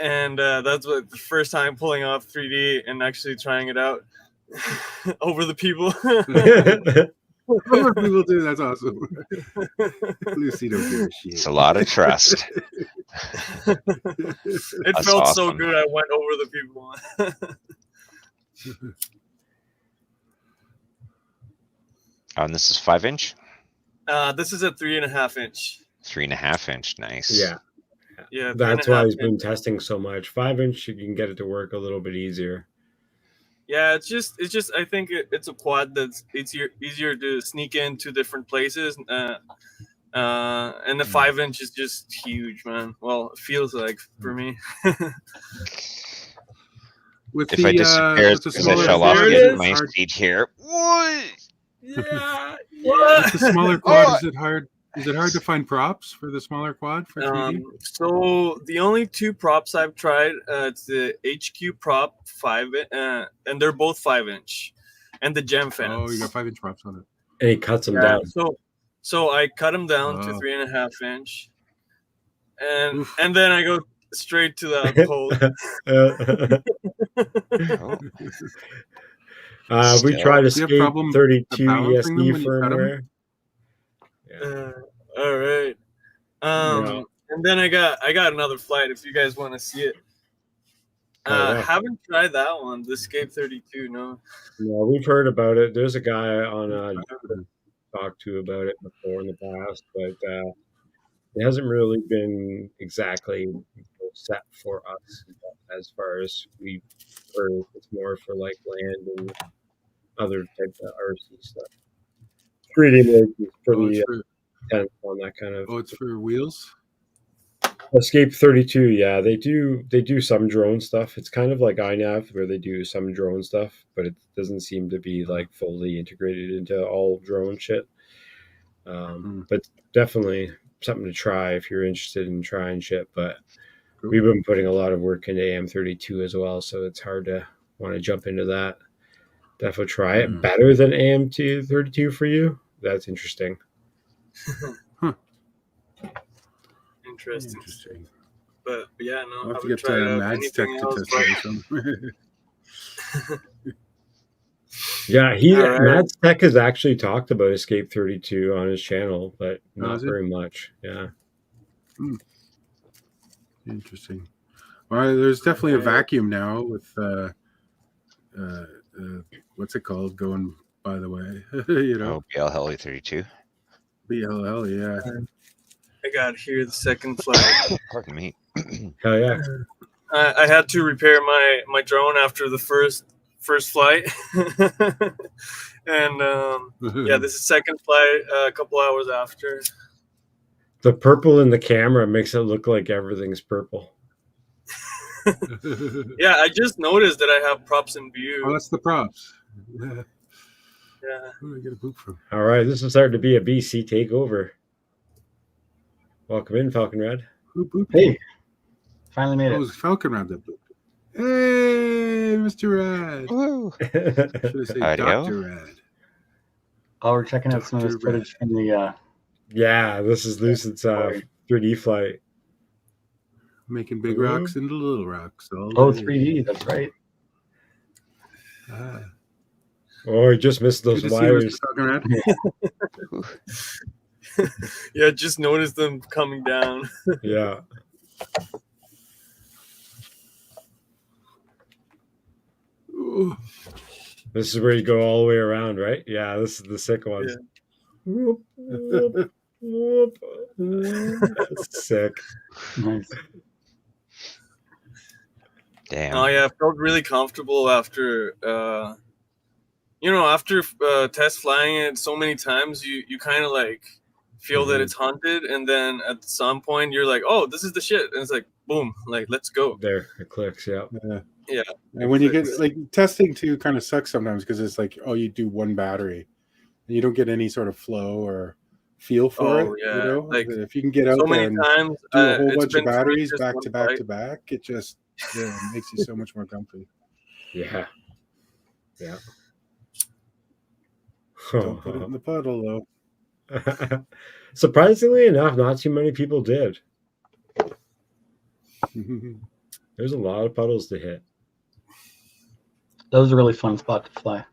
And that's what the first time pulling off 3D and actually trying it out over the people. Other people do. That's awesome. Lucy don't give a shit. It's a lot of trust. It felt so good. I went over the people. And this is 5-inch. This is a 3.5-inch. 3.5-inch, nice. Yeah. Yeah. That's why he's been testing so much. 5-inch, you can get it to work a little bit easier. Yeah, it's just. I think it's a quad that's easier to sneak into different places. And the 5-inch is just huge, man. Well, it feels like for me. If I disappear, because I fell off my seat here. What? Yeah. With the smaller quad, is it hard? Is it hard to find props for the smaller quad for 3D? So the only two props I've tried, it's the HQ prop 5, and they're both 5-inch, and the gem fence. Oh, you got 5-inch props on it. And he cuts them down. So I cut them down to 3.5-inch, and then I go straight to the cold. We tried Escape 32 ESD firmware. All right. And then I got another flight if you guys want to see it. Haven't tried that one, the Escape 32. No, we've heard about it. There's a guy on talked to about it before in the past, but it hasn't really been exactly set for us as far as we've heard. It's more for like land and other types of RC stuff. 3D mode is pretty intense on that kind of. Oh, it's for wheels. Escape 32, yeah, they do some drone stuff. It's kind of like iNav where they do some drone stuff, but it doesn't seem to be like fully integrated into all drone shit. But definitely something to try if you're interested in trying shit. But we've been putting a lot of work into AM32 as well, so it's hard to want to jump into that. Definitely try it. Better than AM32 for you? That's interesting. Interesting. But yeah, no. I'll have to get Mads Tech to test it. Yeah, Mads Tech has actually talked about Escape 32 on his channel, but not very much. Yeah. Interesting. Well, there's definitely a vacuum now with what's it called going by the way. BL Heli 32. BLL, yeah. I got here the second flight. Pardon me. Hell yeah. I had to repair my drone after the first flight. And this is second flight a couple hours after. The purple in the camera makes it look like everything's purple. Yeah, I just noticed that I have props in view. Oh, that's the props. Yeah. Who did I get a boot from? All right, this is starting to be a BC takeover. Welcome in, Falcon Red. Hey, finally made it. Oh, it was Falcon Red that booped. Hey, Mr. Rad. Should I say Dr. Rad? Oh, we're checking out some of this footage from the... Yeah, this is Lucid's 3D flight. Making big rocks into little rocks. 3D, that's right. Oh, you just missed those wires. Yeah, just noticed them coming down. Yeah. This is where you go all the way around, right? Yeah, this is the sick one. Yeah. Whoop, whoop, whoop. That's sick. Nice. Damn. Oh yeah, I felt really comfortable after after test flying it so many times. You kind of like feel that it's haunted, and then at some point you're like, oh, this is the shit, and it's like boom, like let's go. There it clicks. Yeah. And when you get like testing too kind of sucks sometimes because it's like, oh, you do one battery and you don't get any sort of flow or feel for it. Yeah. You know, like if you can get out so there many and times do a whole it's bunch of been for me batteries just back one to back fight. to back, it just makes you so much more comfy. Yeah. Don't put it in the puddle though. Surprisingly enough, not too many people did. There's a lot of puddles to hit. That was a really fun spot to fly.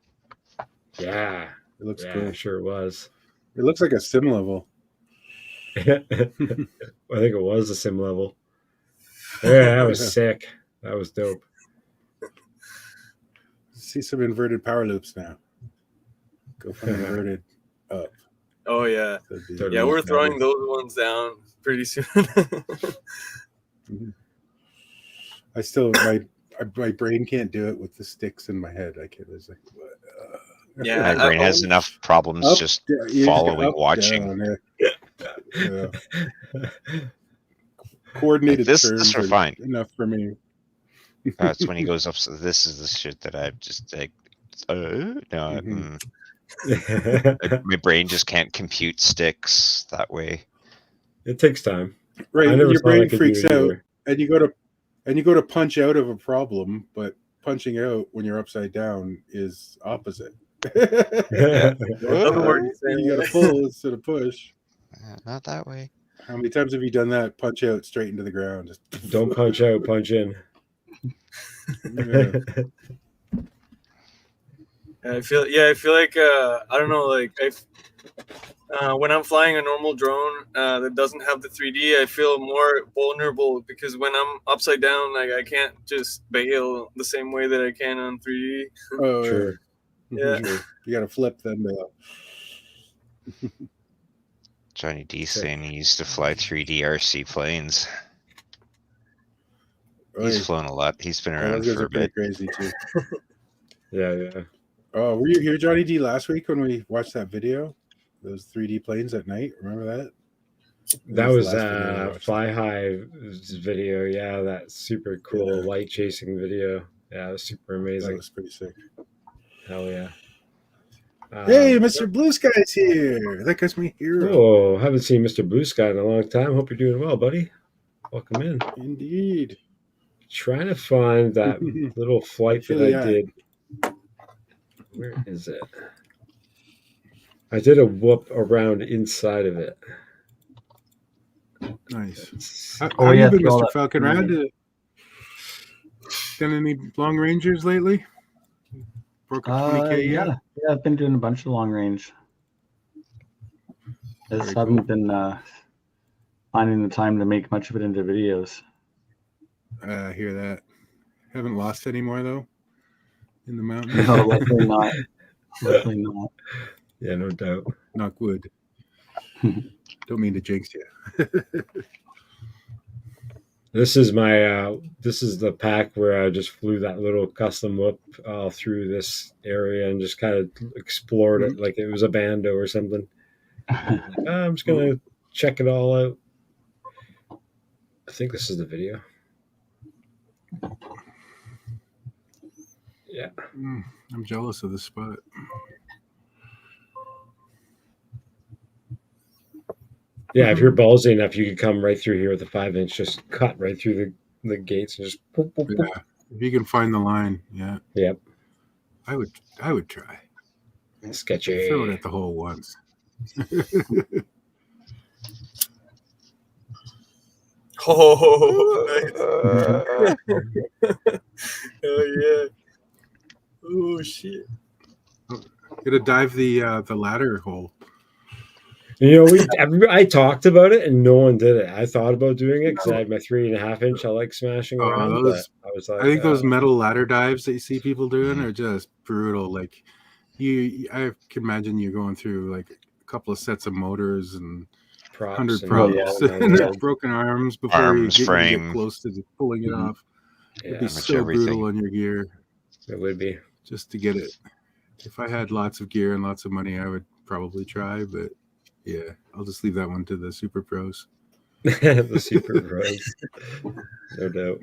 Yeah. It looks Yeah, cool. it sure was. It looks like a sim level. I think it was a sim level. Yeah, that was sick. That was dope. See some inverted power loops now. Go from inverted up. Oh yeah. That'd be- Yeah, we're throwing those ones down pretty soon. I still my brain can't do it with the sticks in my head. I can't. It's like, Yeah, My brain has enough problems Up, just down, yeah, following, up, watching. down, yeah. Coordinated This turns are are fine. enough for me. That's when he goes up. So this is the shit that I just like. No, Mhm. like, my brain just can't compute sticks that way. It takes time. Right, I never your thought I brain could do freaks it out, either. and you go to punch out of a problem, but punching out when you're upside down is opposite. Another word You got to pull instead of push. Not that way. How many times have you done that? Punch out straight into the ground. Just Don't punch out, punch in. Yeah. I feel like I don't know, like when I'm flying a normal drone that doesn't have the 3D, I feel more vulnerable because when I'm upside down, like I can't just bail the same way that I can on 3D. Oh, Sure. Yeah. Sure. You got to flip then. Johnny D saying he used to fly 3D RC planes. He's flown a lot. He's been around those guys for are a bit. pretty crazy too. Yeah. Oh, were you here, Johnny D, last week when we watched that video? Those 3D planes at night. Remember that? That was the last video we watched. Fly High's video. Yeah, that super cool light chasing video. Yeah, it was super amazing. That was pretty sick. Hell yeah. Hey, Mr. Blue Sky's here. That guy's my hero. Oh, haven't seen Mr. Blue Sky in a long time. Hope you're doing well, buddy. Welcome in. Indeed. Trying to find that little flight that I did. Where is it? I did a whoop around inside of it. Nice. Oh, How yeah, you been, through all Mr. that- Falcon Rad? Done any long rangers lately? Broken 20K yet? Yeah, I've been doing a bunch of long range. I just haven't been finding the time to make much of it into videos. I hear that. Haven't lost any more though in the mountains. No, luckily not. Luckily not. Yeah, no doubt. Knock wood. Don't mean to jinx you. This is my this is the pack where I just flew that little custom whoop through this area and just kind of explored it like it was a bando or something. I'm just gonna check it all out. I think this is the video. Yeah. I'm jealous of this spot. Yeah, if you're ballsy enough, you could come right through here with a 5-inch, just cut right through the gates and just boop, boop, boop. Yeah. If you can find the line, yeah. Yep. I would try. Sketchy. Throw it at the hole once. Oh, nice. Oh yeah. Oh shit. Gotta dive the ladder hole. You know, I talked about it and no one did it. I thought about doing it because I had my 3.5-inch. I like smashing around. Those, but I was like, I think those metal ladder dives that you see people doing are just brutal. Like I can imagine you going through like a couple of sets of motors and props 100 props and broken arms before you get close to pulling it off. It'd be so brutal on your gear. It would be. Just to get it. If I had lots of gear and lots of money, I would probably try, but Yeah, I'll just leave that one to the super pros. The super pros, no doubt.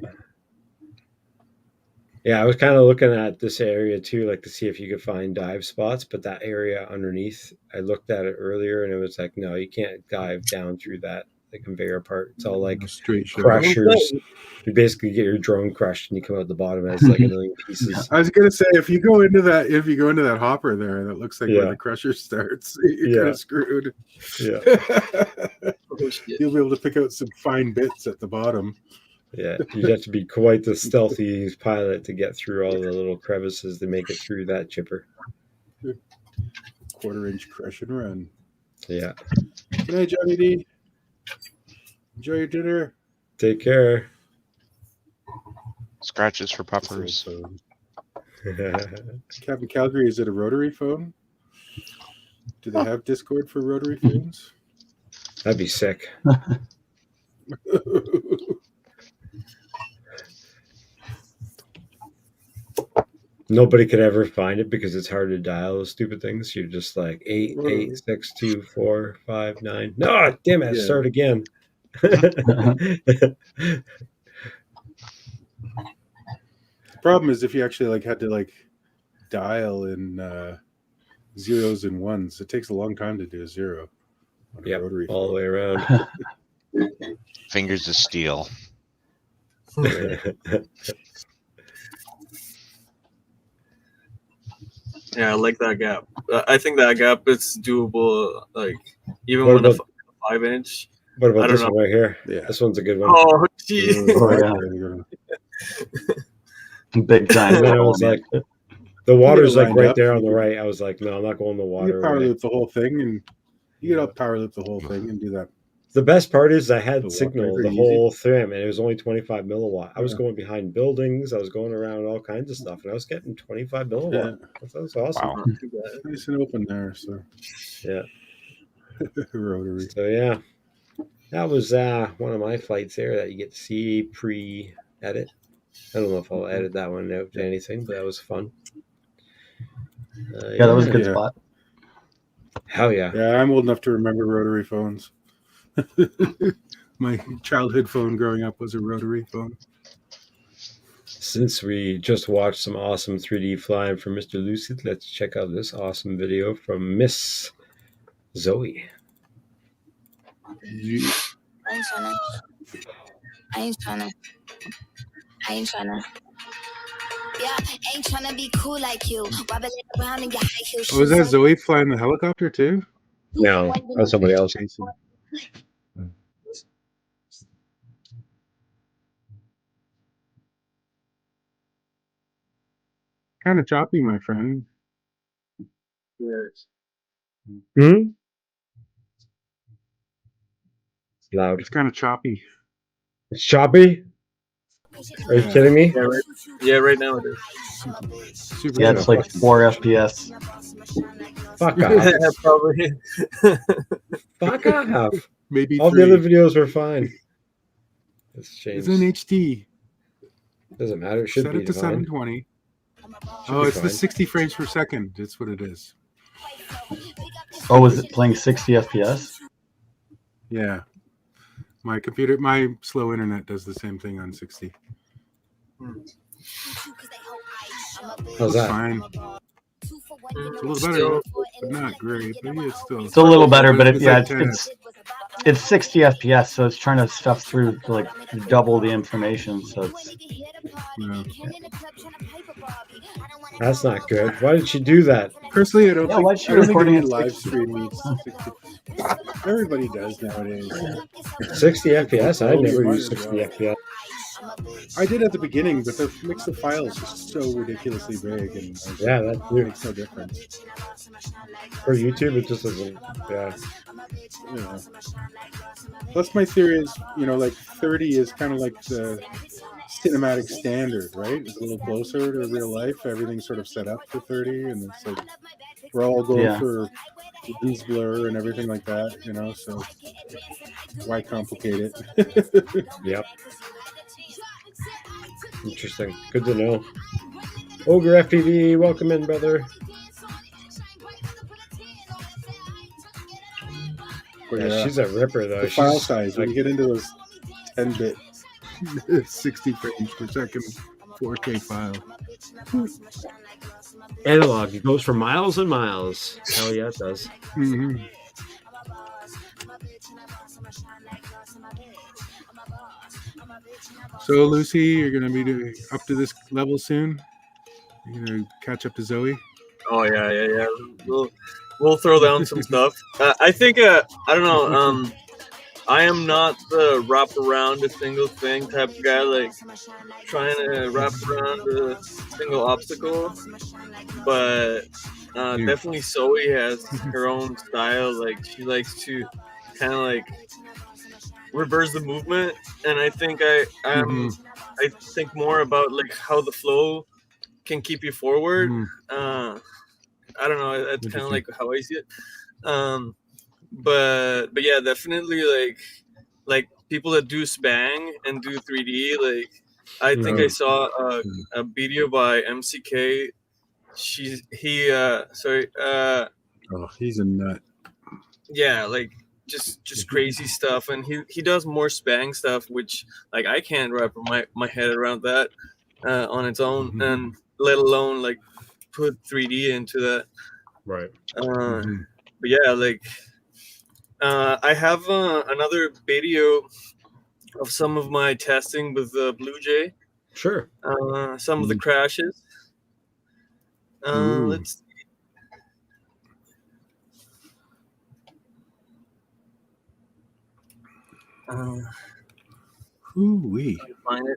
Yeah, I was kind of looking at this area too, like to see if you could find dive spots, but that area underneath, I looked at it earlier and it was like, no, you can't dive down through that the conveyor part. It's all like Straight shot. crushers. You basically get your drone crushed and you come out the bottom as like a million pieces. I was gonna say if you go into that hopper there, that looks like where the crusher starts. You're kind of screwed. Yeah. You'll be able to pick out some fine bits at the bottom. Yeah, you'd have to be quite the stealthy pilot to get through all the little crevices to make it through that chipper. 1/4-inch crush and run. Yeah. Good night, Johnny D. Enjoy your dinner. Take care. Scratches for puppers. Captain Calgary, is it a rotary phone? Do they have Discord for rotary phones? That'd be sick. Nobody could ever find it because it's hard to dial those stupid things. You're just like 8, 8, 6, 2, 4, 5, 9. No, damn it! Yeah. Start again. The problem is if you actually had to dial in zeros and ones, it takes a long time to do a zero. Yeah, all the way around. Fingers of steel. Yeah, I like that gap. I think that gap is doable. Like even What with about- a 5-inch. What about I don't this know. one right here? Yeah. This one's a good one. Oh, geez. Big time. And then I was like, the water's like lined right up. there on the right. I was like, no, I'm not going the You water. can power right. loop the whole thing, and you get power loop the whole thing and do that. The best part is I had The signal walk the easy. whole trim, and it was only 25 milliwatt. I was Yeah. going behind buildings. I was going around all kinds of stuff, and I was getting 25 milliwatt. That was awesome. Wow. It's nice and open there, so Yeah. rotary. So yeah, that was one of my flights there that you get to see pre-edit. I don't know if I'll edit that one out to anything, but that was fun. Yeah, that was a good Yeah. spot. Hell yeah. Yeah, I'm old enough to remember rotary phones. My childhood phone growing up was a rotary phone. Since we just watched some awesome 3D flying from Mr. Lucid, let's check out this awesome video from Miss Zoe. I ain't tryna. Yeah, ain't tryna be cool like you. Wobbling around in your high heel shoes. Oh, was that Zoe flying the helicopter too? No, that's somebody else. Kind of choppy, my friend. Hmm? Loud. It's kind of choppy. It's choppy? Are you kidding me? Yeah, right now it is. Super Yeah, it's choppy. like 4 FPS. Fuck off. Yeah, probably. Fuck off. Maybe All 3. the other videos were fine. It's It's changed. in HD. Doesn't matter. It should Set be it to fine. 720. Should Oh, be it's the fine. 60 frames per second. That's what it is. Oh, is it playing 60 FPS? Yeah. My slow internet does the same thing on 60. How's that? Fine. It's a little better, but not great. But yeah, it's still. It's a little better, but It's like 10. it's 60 FPS, so it's trying to stuff through to like double the information. So it's That's not good. Why did she do that? Personally, I don't Yeah, think, why'd she I don't think record any it at live 60? stream needs 60. Everybody does nowadays. 60 FPS? I never Might used as 60 well. FPS. I did at the beginning, but the mix of files is so ridiculously big, and Yeah, that's it weird. makes no difference. For YouTube, it just doesn't. Yeah. Yeah. Plus, my theory is, 30 is kind of like the cinematic standard, right? It's a little closer to real life. Everything's sort of set up for 30, and it's like we're all going Yeah. for lens blur and everything like that, so why complicate it? Yep. Interesting. Good to know. Ogre FPV, welcome in, brother. Yeah, she's a ripper though. The file She's size, when you get into those 10-bit 60 frames per second 4K file. analog. It goes for miles and miles. Hell yeah, it does. Mm-hmm. So Lucy, you're gonna be up to this level soon. You're gonna catch up to Zoe. Oh yeah. We'll throw down some stuff. I think I don't know. I am not the wrap around a single thing type of guy, like trying to wrap around a single obstacle. But definitely Zoe has her own style. Like she likes to kind of like reverse the movement, and I think I think more about like how the flow can keep you forward. I don't know. That's kind of like how I see it. But yeah, definitely like people that do Spang and do 3D. Like I think I saw a video by MCK. Oh, he's a nut. Yeah, like just crazy stuff, and he does more Spang stuff, which like I can't wrap my head around that on its own, and let alone like put 3D into that. Right. But yeah, like I have another video of some of my testing with the Blue Jay. Sure. Some of the crashes. Let's see. Ooh-wee. Find it.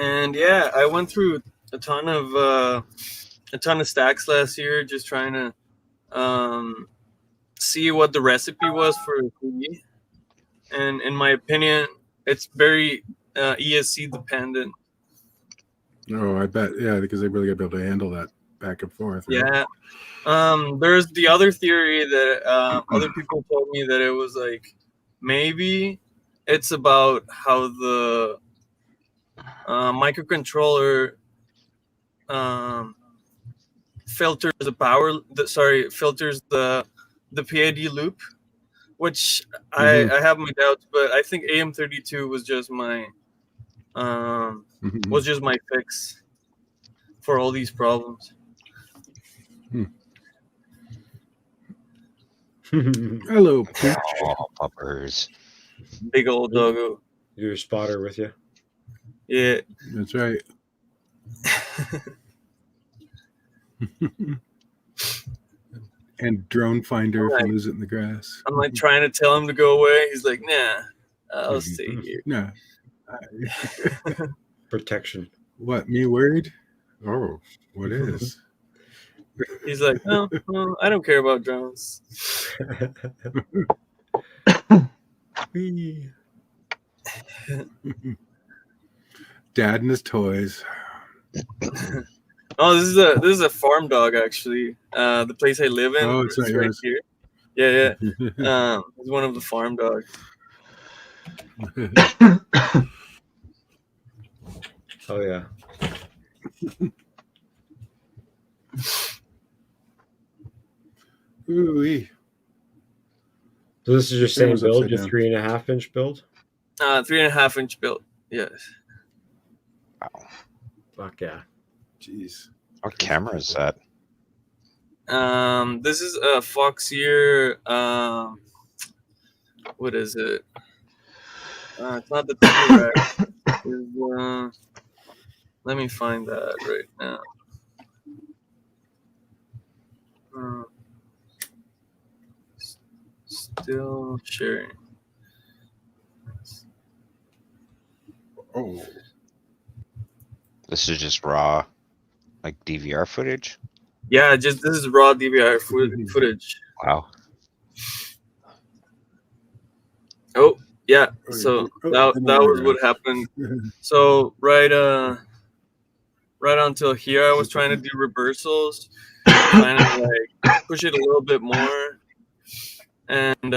And yeah, I went through a ton of stacks last year, just trying to see what the recipe was for 3D. And in my opinion, it's very ESC dependent. Oh, I bet. Yeah, because they really got to be able to handle that back and forth. Right? Yeah. There's the other theory that other people told me that it was like maybe it's about how the microcontroller filters the PID loop, which I have my doubts, but I think AM32 was just my fix for all these problems. Hello, Pooch. Oh, puppers. Big old doggo. Your spotter with you? Yeah. That's right. And drone finder if you lose it in the grass. I'm like trying to tell him to go away. He's like, nah, I'll stay here. No. Protection. What, me worried? Oh, what is? He's like, no, I don't care about drones. Dad and his toys. Oh, this is a farm dog actually. The place I live in. Oh, it's not yours. Here. Yeah. It's one of the farm dogs. Oh yeah. Ooh-wee. So this is your same build, your 3.5-inch build? 3.5-inch build. Yes. Wow. Fuck yeah. Jeez. What camera is that? This is a Foxier. What is it? It's not the T-Rex. Let me find that right now. Still sharing. Oh. This is just raw, like DVR footage? Yeah, this is raw DVR footage. Wow. Oh, yeah. So that was what happened. So right until here, I was trying to do reversals, trying to like push it a little bit more, and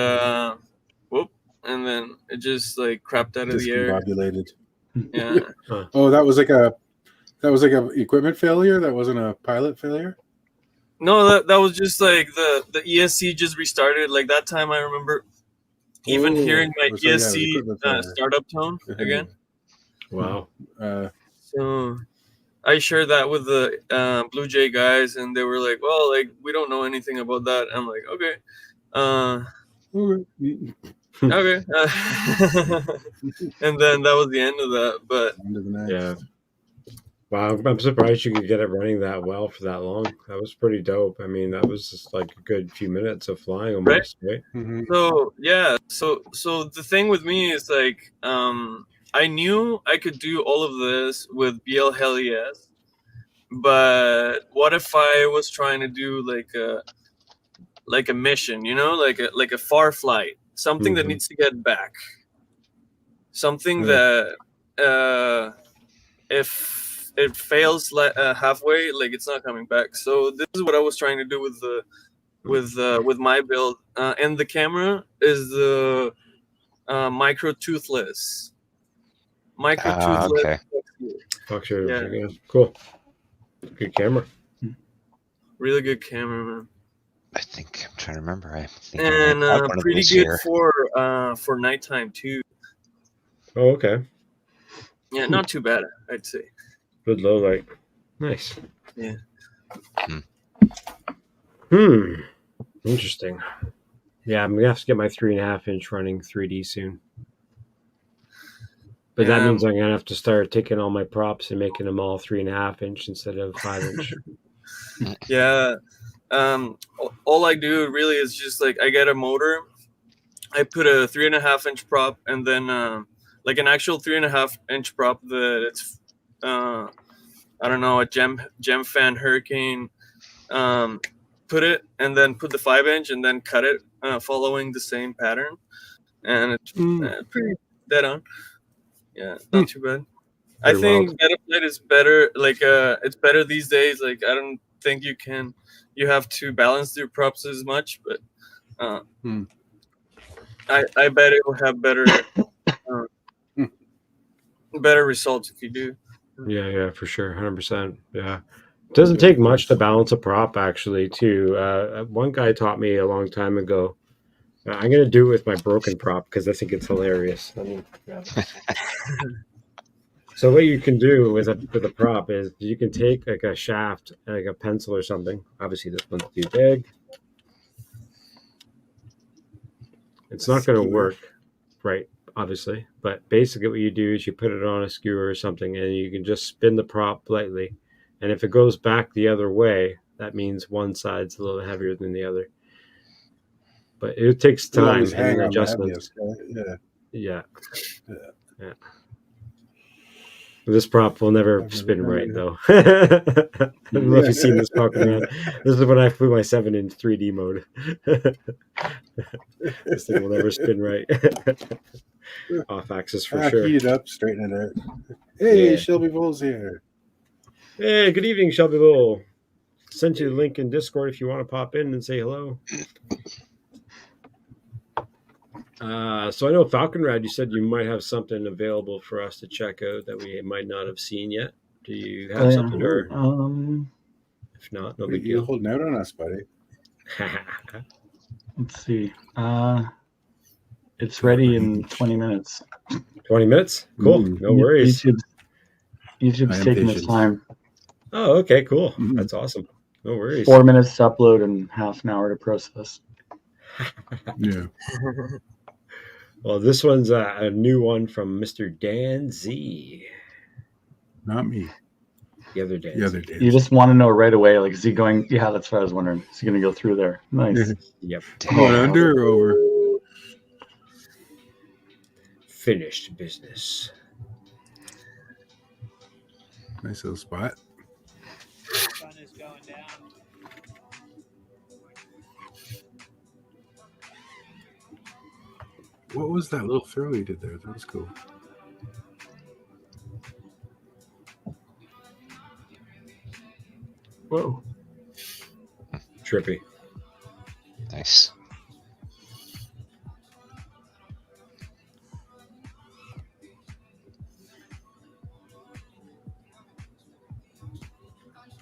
and then it just like crapped out of the air. Discombobulated. Yeah. Oh, that was like a equipment failure. That wasn't a pilot failure. No, that was just like the ESC just restarted. Like that time, I remember even hearing my so yeah, it was ESC equipment failure. startup tone again. Wow. So I shared that with the Blue Jay guys, and they were like, "Well, like we don't know anything about that." I'm like, "Okay, okay," and then that was the end of that. But On to the next. Yeah. Wow, I'm surprised you could get it running that well for that long. That was pretty dope. I mean, that was just like a good few minutes of flying almost, right? So yeah, so the thing with me is like, I knew I could do all of this with BL Hell Yes, but what if I was trying to do like a mission, you know, like a far flight, something that needs to get back, something that if it fails halfway, like it's not coming back. So this is what I was trying to do with my build, and the camera is the micro toothless. Okay. Yeah. Cool. Good camera. Really good camera, man. I think I'm trying to remember. I think And I have one of pretty those good here. for nighttime too. Oh, okay. Yeah, not too bad, I'd say. Good low light. Nice. Yeah. Interesting. Yeah, I'm gonna have to get my 3.5-inch running 3D soon. But that means I'm gonna have to start taking all my props and making them all 3.5-inch instead of 5-inch. Yeah. All I do really is just like I get a motor, I put a 3.5-inch prop, and then like an actual 3.5-inch prop that it's I don't know, a gem fan Hurricane, put it, and then put the 5-inch and then cut it following the same pattern, and it's pretty dead on. Yeah, not too bad. I think Metaflight is better. Like it's better these days. Like I don't think you have to balance your props as much, but I bet it will have better results if you do. Yeah, for sure, 100%. Yeah, it doesn't take much to balance a prop, actually. Too. One guy taught me a long time ago. I'm gonna do it with my broken prop because I think it's hilarious. I mean, so what you can do with a prop is you can take like a shaft, like a pencil or something. Obviously, this one's too big. It's not going to work, right? Obviously, but basically what you do is you put it on a skewer or something, and you can just spin the prop lightly. And if it goes back the other way, that means one side's a little heavier than the other. But it takes time and adjustments. Yeah. This prop will never spin right, though. I don't know if you've seen this prop around. This is when I flew my 7 in 3D mode. This thing will never spin right. Off axis for sure. Heat it up, straighten it out. Hey, Shelby Bull's here. Hey, good evening, Shelby Bull. Sent you the link in Discord if you want to pop in and say hello. So I know Falconrad, you said you might have something available for us to check out that we might not have seen yet. Do you have something, or if not, no big deal. You're holding out on us, buddy. Let's see. It's ready in 20 minutes. 20 minutes? Cool. No worries. YouTube's taking its time. Oh, okay, cool. That's awesome. No worries. 4 minutes to upload and half an hour to process. Yeah. Well, this one's a new one from Mr. Dan Z. Not me. The other day. You just want to know right away, like, is he going? Yeah, that's what I was wondering. Is he going to go through there? Nice. Yep. Going under or over? Finished business. Nice little spot. Sun is going down. What was that little throw he did there? That was cool. Whoa. Trippy. Nice.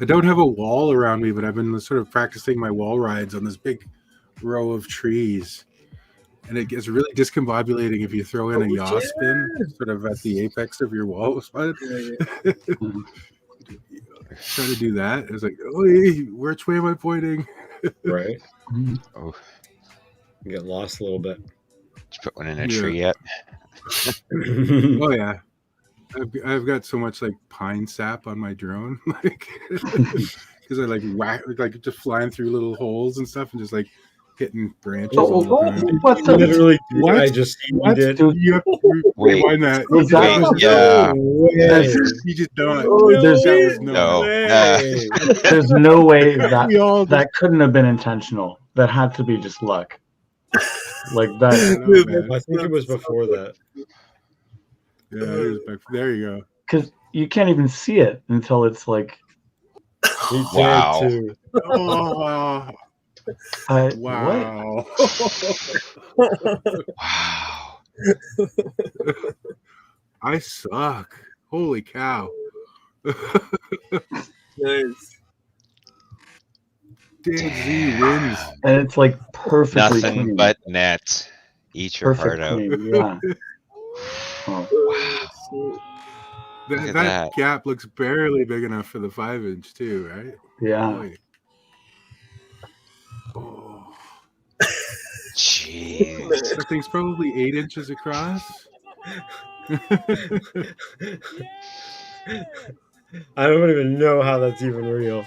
I don't have a wall around me, but I've been sort of practicing my wall rides on this big row of trees. And it gets really discombobulating if you throw in a yaw spin sort of at the apex of your wall spot. Trying to do that. It's like, oh, which way am I pointing? Right. Oh, You get lost a little bit. did you put one in a tree yet? Oh yeah, I've got so much like pine sap on my drone, like because I like whack, like just flying through little holes and stuff, and just like hitting branches all the time. What's the Literally, What? I just What? did. You have to rewind that. Was that- Wait, yeah. You just don't. There's- That was No. way. There's no way We all that couldn't have been intentional. That had to be just luck. Like that. I think it was before that. Yeah, it was back. There you go. Because you can't even see it until it's like, He did Wow. too. Oh, what? wow. Wow. I suck. Holy cow. Nice. Dan Z wins. And it's like perfectly Nothing clean. but net. Eat your Perfect heart out. clean. Yeah. Oh. Wow. That, Look at that that. gap looks barely big enough for the 5-inch too, right? Yeah. Boy. Oh, Jeez. that thing's probably 8 inches across. I don't even know how that's even real.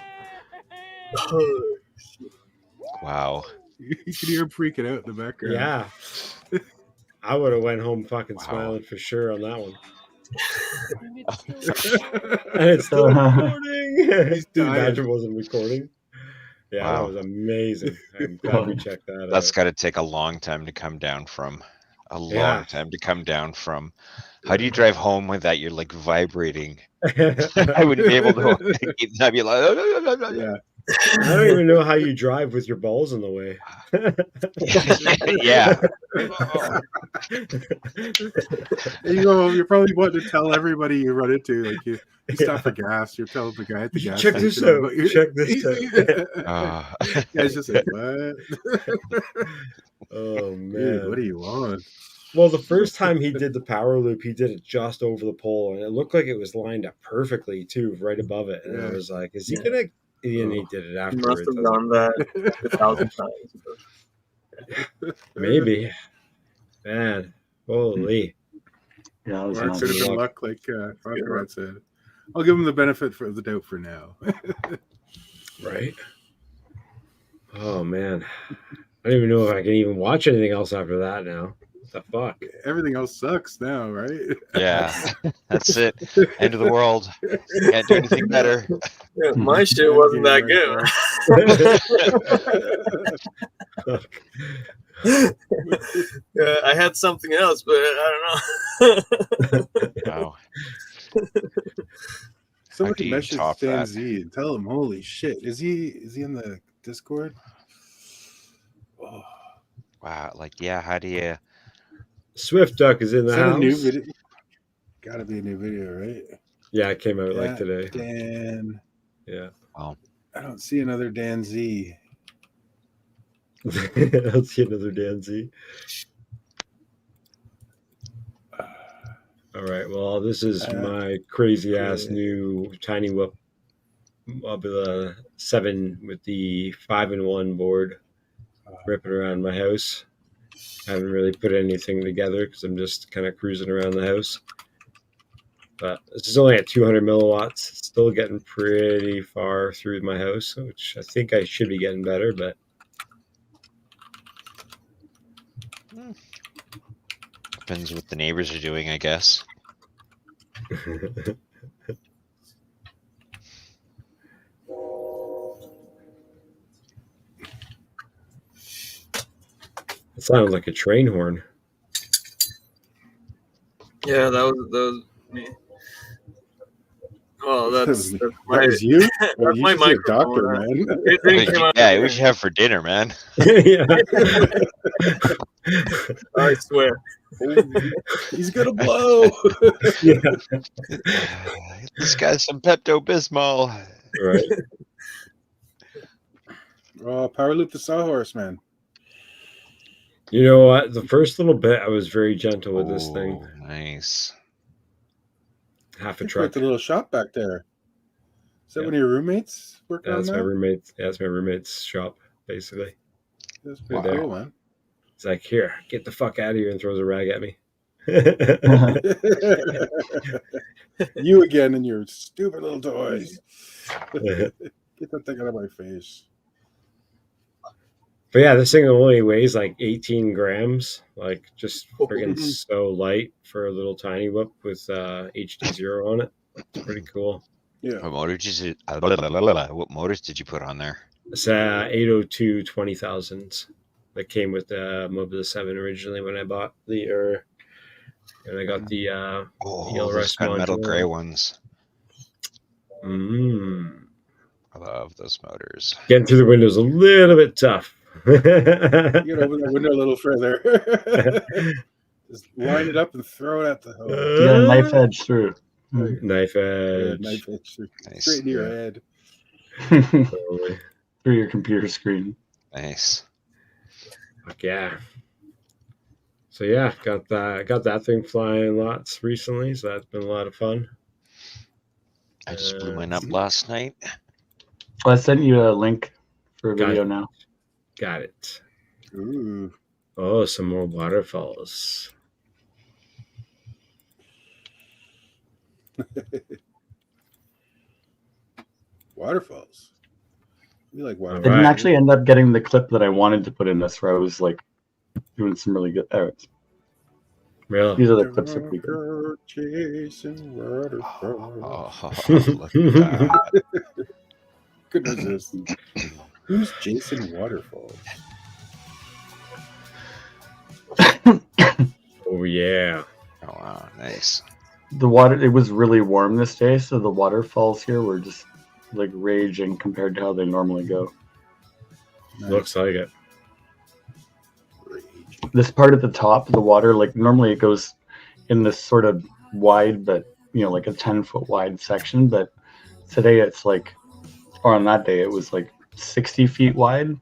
Wow. You can hear him freaking out in the background. Yeah. I would have went home fucking Wow. smiling for sure on that one. And it's still And it's still recording. He's Dude, dying. imagine it wasn't recording. Yeah, Wow. that was amazing. I'm glad we checked that That's out. got to take a long time to come down from. A long Yeah. time to come down from. How do you drive home with that? You're like vibrating. I wouldn't be able to. I'd be like, Yeah. I don't even know how you drive with your balls in the way. yeah. You're probably wanting to tell everybody you run into, like you stop for gas. You're telling the guy at the gas Check this station out. about your- Check this out. Yeah, it's just like, what? Oh Dude, man. what do you want? Well, the first time he did the power loop, he did it just over the pole, and it looked like it was lined up perfectly too, right above it. And I Yeah. was like, "Is he gonna?" And he did it He afterwards. must have I was done that 1,000 times. like, maybe, man, holy. Yeah, that was Mark nuts. should have been luck, like Pateron said. I'll give him the benefit of the doubt for now. Right? Oh man, I don't even know if I can even watch anything else after that now. What the fuck? Everything else sucks now, right? Yeah. That's it. End of the world. Can't do anything better. Yeah, my shit wasn't that good. Yeah, I had something else, but I don't know. Wow. Somebody you message top Stan that? Z and tell him, holy shit. Is he in the Discord? Oh. Wow. Like, yeah, how do you. Swift Duck is in the Is that house. a new video? Gotta be a new video, right? Yeah, it came out like Yeah, today. Dan. Yeah. I don't see another Dan Z. I'll see another Dan Z. All right. Well, this is my crazy ass new tiny whoop of the 7 with the 5-in-1 board ripping around my house. I haven't really put anything together because I'm just kind of cruising around the house. But this is only at 200 milliwatts. It's still getting pretty far through my house, which I think I should be getting better, but Depends what the neighbors are doing, I guess. it sounded like a train horn. Yeah, that was me. Oh, that's That my, was you? that's Well, you my should see a microphone. doctor, man. It didn't come out. Yeah, what you have for dinner, man? Yeah. I swear. He's gonna blow. Yeah. This guy's some Pepto Bismol. Right. Power loop the sawhorse, man. You know what? The first little bit, I was very gentle with this thing. Nice. Half a Quite truck. the little shop back there. Is that Yep. one of your roommates working on That's that? my roommate. That's my roommate's shop, basically. That's pretty cool, man. It's like, here, get the fuck out of here, and throws a rag at me. You again and your stupid little toys. Get that thing out of my face. But yeah, this thing only weighs like 18 grams. Like, just friggin' so light for a little tiny whip with HD0 on it. It's pretty cool. Yeah. What motors did you put on there? It's 802 20,000s that came with the Mobile 7 originally when I bought the and I got the yellow those rush kind of metal modular. gray ones. Mm. I love those motors. Getting through the window's a little bit tough. You gotta open the window a little further. Just line it up and throw it at the hose. You got a knife edge through. Knife edge. Yeah, knife edge Nice. straight into your head. Totally. Through your computer screen. Nice. Fuck yeah. So yeah, got that thing flying lots recently, so that's been a lot of fun. I just blew mine up last night. I sent you a link for a Got video it. now. Got it. Ooh. Oh, some more waterfalls. Waterfalls. You like I waterfalls? didn't Right. actually end up getting the clip that I wanted to put in this, where I was like doing some really good. Really? These other clips are pretty good. Go chasing waterfalls. Oh, look at that. Goodness this. Who's Jason Waterfalls? Oh yeah. Oh, wow. Nice. The water, it was really warm this day, so the waterfalls here were just like raging compared to how they normally go. Looks like it. This part at the top, the water, like normally it goes in this sort of wide, but like a 10-foot wide section. But today it's like, or on that day, it was like 60 feet wide.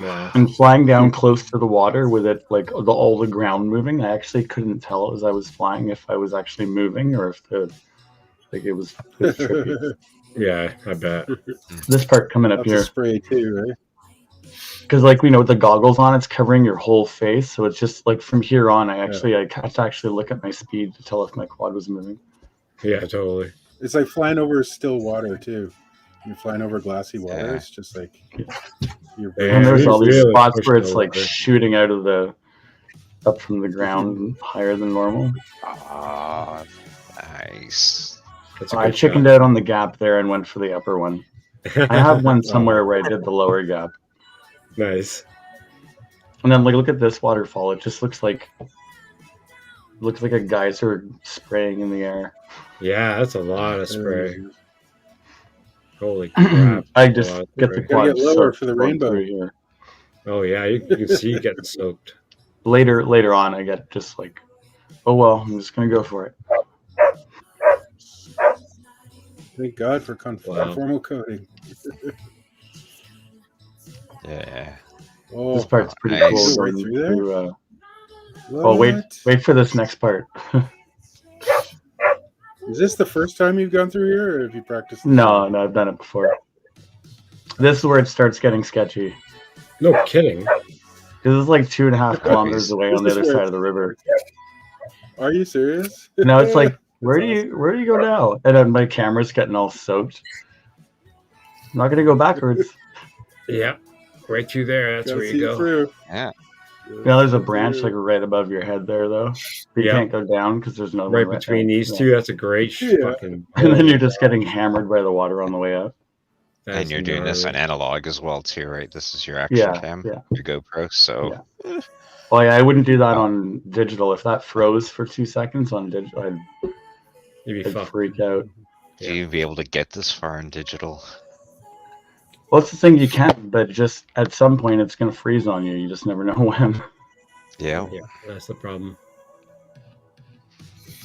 Wow. And flying down close to the water with it, like all the ground moving, I actually couldn't tell as I was flying if I was actually moving or if it was trippy. Yeah, I bet. This part coming up Lots here. of spray too, right? Because with the goggles on, it's covering your whole face, so it's just like from here on, I had to actually look at my speed to tell if my quad was moving. Yeah, totally. It's like flying over still water too. You're flying over glassy water. Yeah. It's just like you're Yeah, And there's all these really spots push where the it's like water. shooting out of up from the ground higher than normal. Ah, nice. That's a I good chickened out on the gap there and went for the upper one. shot. I have one somewhere where I did the lower gap. Nice. And then look at this waterfall. It just looks like a geyser spraying in the air. Yeah, that's a lot of spray. Holy crap. I just get the spray. quad Gotta get lower soaked for the going rainbow. through here. Oh yeah, you can see you getting soaked. Later on, I get just like, oh well, I'm just gonna go for it. Thank God for Wow. formal coating. Yeah. Oh, This part's pretty nice. cool. Right Going through there? through, what? wait for this next part. Is this the first time you've gone through here, or have you practiced? this? No, I've done it before. This is where it starts getting sketchy. No kidding. This is like 2.5 kilometers away on the This is other where- side of the river. Are you serious? Now it's like, where do you go now? And then my camera's getting all soaked. I'm not gonna go backwards. Yeah. Right through there, that's Gotta where see you it go. through. Yeah. There's a branch like right above your head there, though. But you Yeah. can't go down because there's no Right one between these yeah. two, that's a great Yeah. fucking And then you're just getting hammered by the water on the way up. That's And you're doing this on gnarly. analog as well too, right? This is your action Yeah, cam, yeah. your GoPro. So Well, yeah, I wouldn't do that on digital. If that froze for 2 seconds on digital, You'd be I'd fucked. freak out. do you be able to get this far in digital? Well, it's the thing you can, but just at some point it's going to freeze on you. You just never know when. Yeah. Yeah, that's the problem.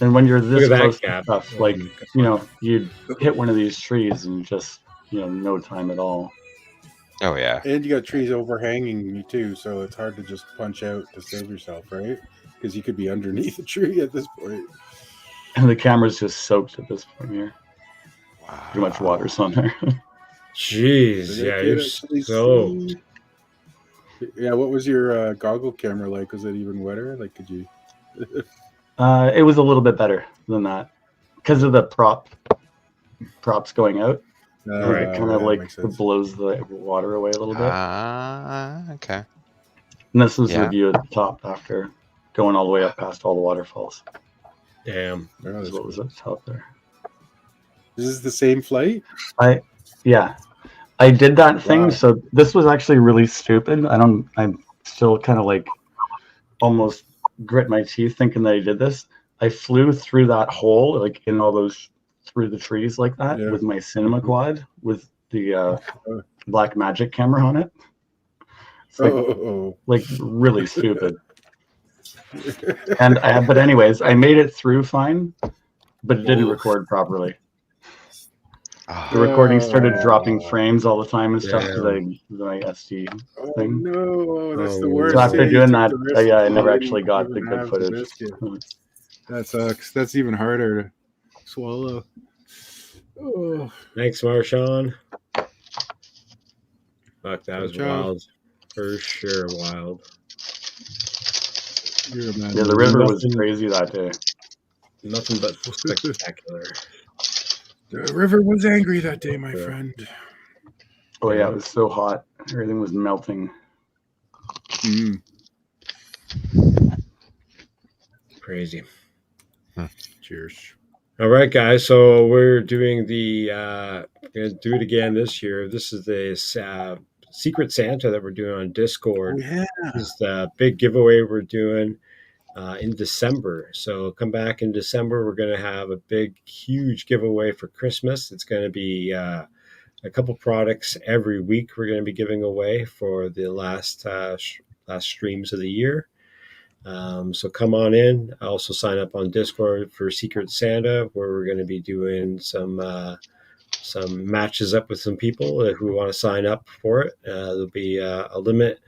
And when you're this Look at that close to gap. stuff, Oh like, my God. you'd hit one of these trees and no time at all. Oh yeah. And you got trees overhanging you too, so it's hard to just punch out to save yourself, right? Because you could be underneath a tree at this point. And the camera's just soaked at this point here. Wow. Too much water's on there. Jeez, yeah, you're so. Yeah, what was your goggle camera like? Was it even wetter? Like, could you? It was a little bit better than that because of the props going out. It kind of like blows the water away a little bit. Okay. And this was the view at the top after going all the way up past all the waterfalls. Damn. This is what was at the top there. Is this the same flight? Yeah. I did that thing. So this was actually really stupid. I'm still kind of like almost grit my teeth thinking that I did this. I flew through that hole, like in all those, through the trees like that with my cinema quad with the Black Magic camera on it. It's like really stupid. But anyways, I made it through fine, but it didn't record properly. The recording started dropping frames all the time and stuff because my SD thing. No, that's the worst. So after doing that, I never actually got the good footage. That sucks. That's even harder to swallow. Oh. Thanks, Marshawn. Fuck, that was wild. For sure, wild. Yeah, the river was crazy that day. Nothing but spectacular. The river was angry that day, my friend. Oh yeah, it was so hot. Everything was melting. Crazy. Cheers. All right, guys. So we're doing we're gonna do it again this year. This is the Secret Santa that we're doing on Discord. Yeah. This is the big giveaway we're doing in December. So come back in December. We're going to have a big, huge giveaway for Christmas. It's going to be a couple products every week we're going to be giving away for the last streams of the year. So come on in. Also sign up on Discord for Secret Santa, where we're going to be doing some matches up with some people who want to sign up for it. There'll be a limit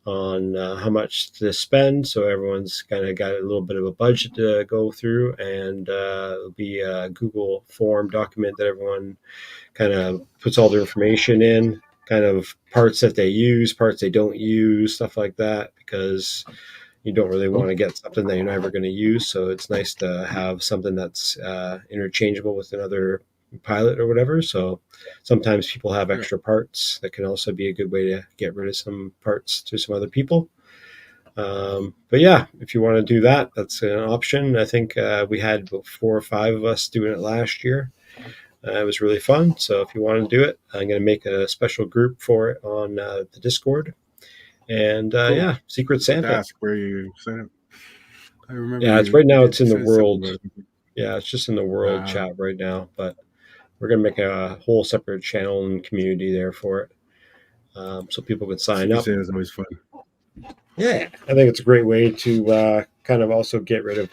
on how much to spend, so everyone's kind of got a little bit of a budget to go through, and it'll be a Google form document that everyone kind of puts all their information in, kind of parts that they use, parts they don't use, stuff like that, because you don't really want to get something that you're never going to use. So it's nice to have something that's interchangeable with another pilot or whatever. So sometimes people have extra parts. That can also be a good way to get rid of some parts to some other people. But yeah, if you want to do that, that's an option. I think we had about 4 or 5 of us doing it last year. It was really fun. So if you want to do it, I'm going to make a special group for it on the Discord. And yeah, Secret Santa. Ask where you sent it. I remember. Yeah, it's right now. It's in the world. Yeah, it's just in the world chat right now. But we're going to make a whole separate channel and community there for it, so people can sign up. It's always fun. Yeah, I think it's a great way to kind of also get rid of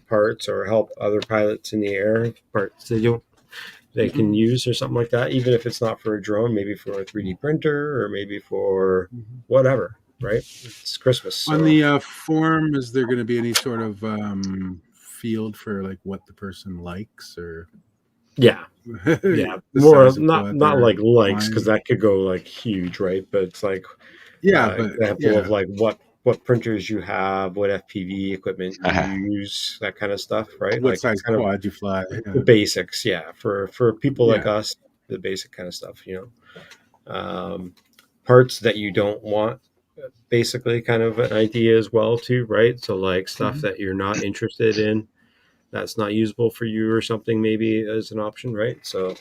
parts or help other pilots in the air, parts they can use or something like that. Even if it's not for a drone, maybe for a 3D printer or maybe for whatever. Right? It's Christmas. So. On the form, is there going to be any sort of field for like what the person likes or? Yeah, more not like likes, because that could go like huge, right? But it's like example of like what printers you have, what FPV equipment you use, that kind of stuff, right? What like size kind quad you fly? The basics, for people like us, the basic kind of stuff, parts that you don't want, basically kind of an idea as well too, right? So like stuff that you're not interested in, that's not usable for you or something, maybe as an option, right? So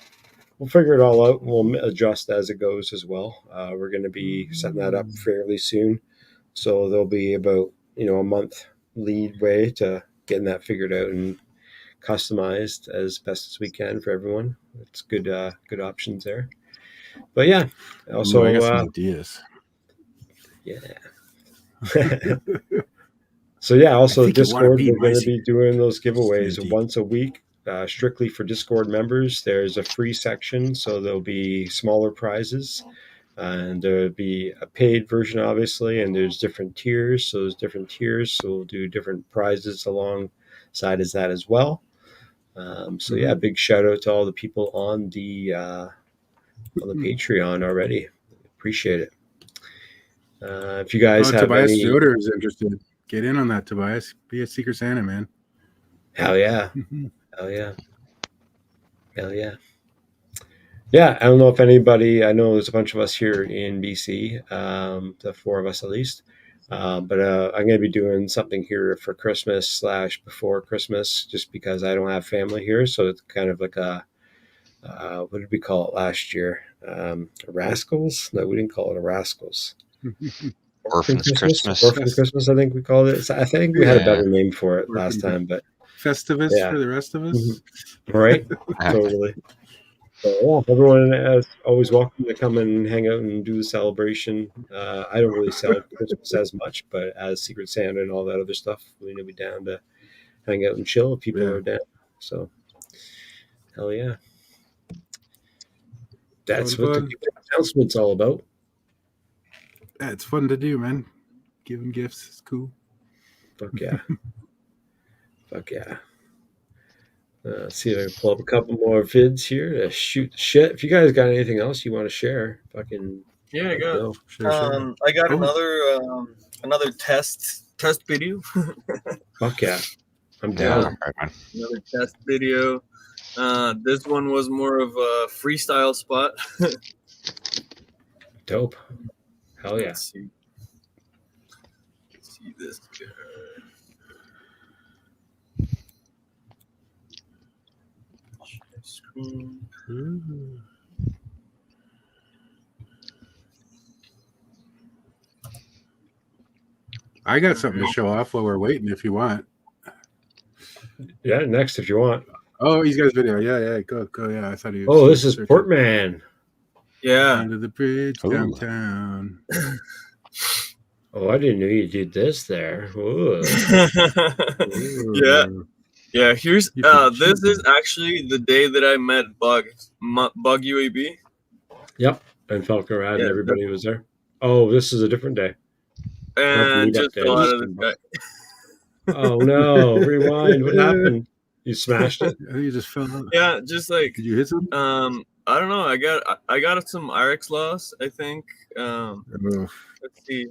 we'll figure it all out. We'll adjust as it goes as well. We're going to be setting that up fairly soon. So there'll be about, a month lead way to getting that figured out and customized as best as we can for everyone. It's good options there. But yeah, also I got some ideas. Yeah. So yeah, also Discord, we're going to be doing those giveables once a week. strictly for Discord members. There's a free section, so there'll be smaller prizes. And there'll be a paid version, obviously, and there's different tiers. So there's different tiers. So we'll do different prizes alongside as that as well. So yeah, big shout out to all the people on the Patreon already. Appreciate it. If you guys have Tobias any, Yoder is interested. Get in on that, Tobias. Be a Secret Santa, man. hell yeah, hell yeah, hell yeah. Yeah, I don't know if anybody. I know there's a bunch of us here in BC, the four of us at least. But I'm going to be doing something here for Christmas / before Christmas, just because I don't have family here. So it's kind of like a what did we call it last year? A Rascals? No, we didn't call it a Rascals. Orphan's Christmas. Orphan Christmas, I think we called it. So I think we had a better name for it last time, but Festivus for the rest of us. Right? Totally. So, yeah, everyone is always welcome to come and hang out and do the celebration. I don't really celebrate Christmas as much, but as Secret Santa and all that other stuff, we're gonna be down to hang out and chill if people are down. So, hell yeah, that's what the announcement's all about. Yeah, it's fun to do, man. Giving gifts is cool. Fuck yeah, fuck yeah. See if I can pull up a couple more vids here to shoot the shit. If you guys got anything else you want to share, fucking Yeah, I got. go. Sure. I got another test video. Fuck yeah, I'm down. Another test video. This one was more of a freestyle spot. Dope. Hell yeah. Let's see this guy. I got something to show off while we're waiting if you want. Yeah, next if you want. Oh, he's got his video. Yeah, go. Yeah, I thought he was. Oh, this is Portman. Yeah. Under the bridge downtown. Oh, I didn't know you did this there. Ooh. Yeah. Here's this is actually the day that I met Bug UAB. Yep, and Falcon Rad and everybody was there. Oh, this is a different day. And just fell out of this guy. Oh no! Rewind. What happened? You smashed it. You just fell out. Yeah, just like. Did you hit him? I don't know. I got some RX loss, I think. Let's see.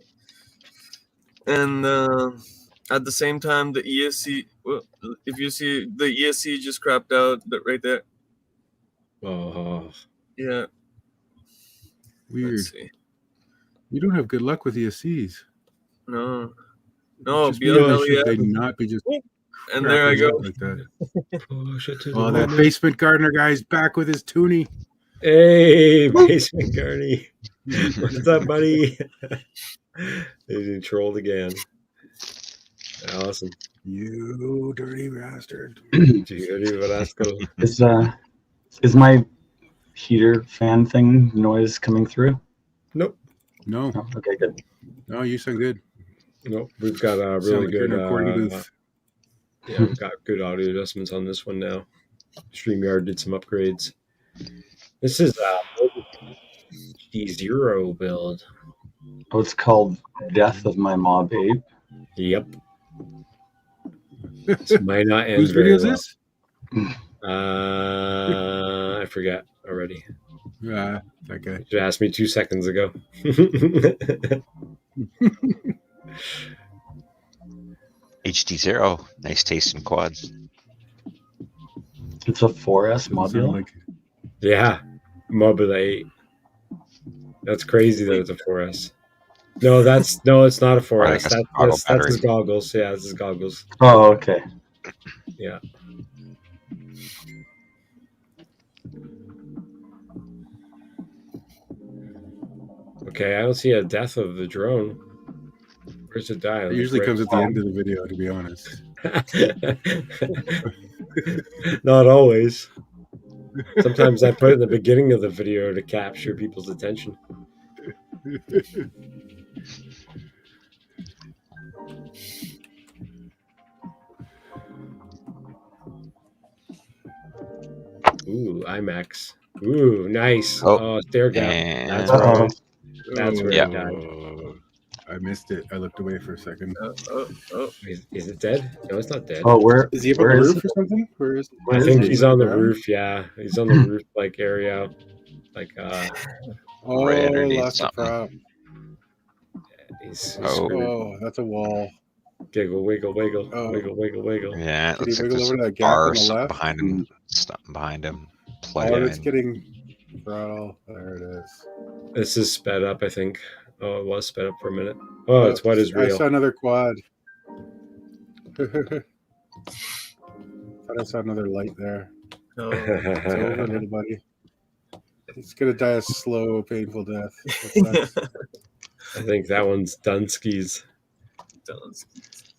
And at the same time, the ESC. Well, if you see, the ESC just crapped out right there. Oh. Yeah. Weird. Let's see. You don't have good luck with ESCs. No. Should they not be just? And there I go. Like that. Oh, that basement gardener guy's back with his toonie. Hey, basement Garney. What's up, buddy? He's been trolled again. Awesome. You dirty bastard. Is my heater fan thing noise coming through? Nope. No. Oh, okay, good. No, you sound good. Nope. We've got a really good yeah, we've got good audio adjustments on this one now. StreamYard did some upgrades. This is G0 build. Oh, it's called Death of My Mob Ape. Yep. This might not end Whose video is this? I forgot already. That guy. You should ask me 2 seconds ago. HD0, nice taste in quads. It's a 4S Mobula. Yeah, Mobula 8. That's crazy that it's a 4S. No, it's not a 4S. That's his goggles. Yeah, it's his goggles. Oh, okay. Yeah. Okay, I don't see a death of the drone. Where's it die? It usually comes at the end of the video, to be honest. Not always. Sometimes I put it in the beginning of the video to capture people's attention. Ooh, IMAX. Ooh, nice. Oh, Oh, stair gap. and That's where. That's where Yeah. it died. I missed it. I looked away for a second. Is it dead? No, it's not dead. Oh, where Is he up on where the is roof he? or something? Where is? I Where think is he's he? on the ground? roof. Yeah, he's on the roof like area, like Oh, right underneath lost the something. prop. he's Oh. screwed. Oh, that's a wall. Giggle, wiggle, wiggle, Oh. wiggle, wiggle, wiggle. Yeah, it Did he looks like wiggle there's over to a that gap bar on the something left? behind him. Something behind him. Plug Oh, it it's in. getting throttle. There it is. This is sped up, I think. Oh, it was sped up for a minute. Oh, it's what is I real. saw another quad. Thought I saw another light there. It's over, little buddy. It's gonna die a slow, painful death. That sucks. I think that one's Dunsky's.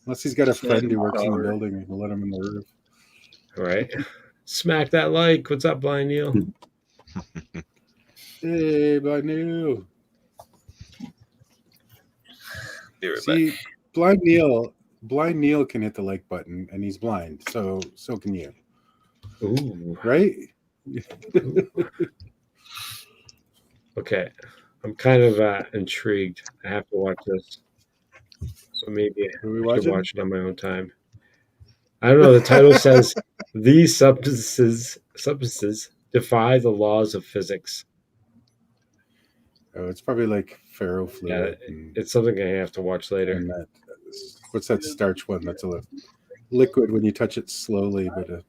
Unless he's got a friend who works in the building and will let him in the roof. All right. Smack that like. What's up, Blind Neil? Hey, Blind Neil. See, Blind Neil can hit the like button, and he's blind, so can you. Ooh. Right? Okay. I'm kind of intrigued. I have to watch this. So maybe I should watch it on my own time. I don't know. The title says these substances defy the laws of physics. Oh, it's probably like ferrofluid. Yeah, it's something I have to watch later. And what's that starch one? That's a liquid when you touch it slowly, but a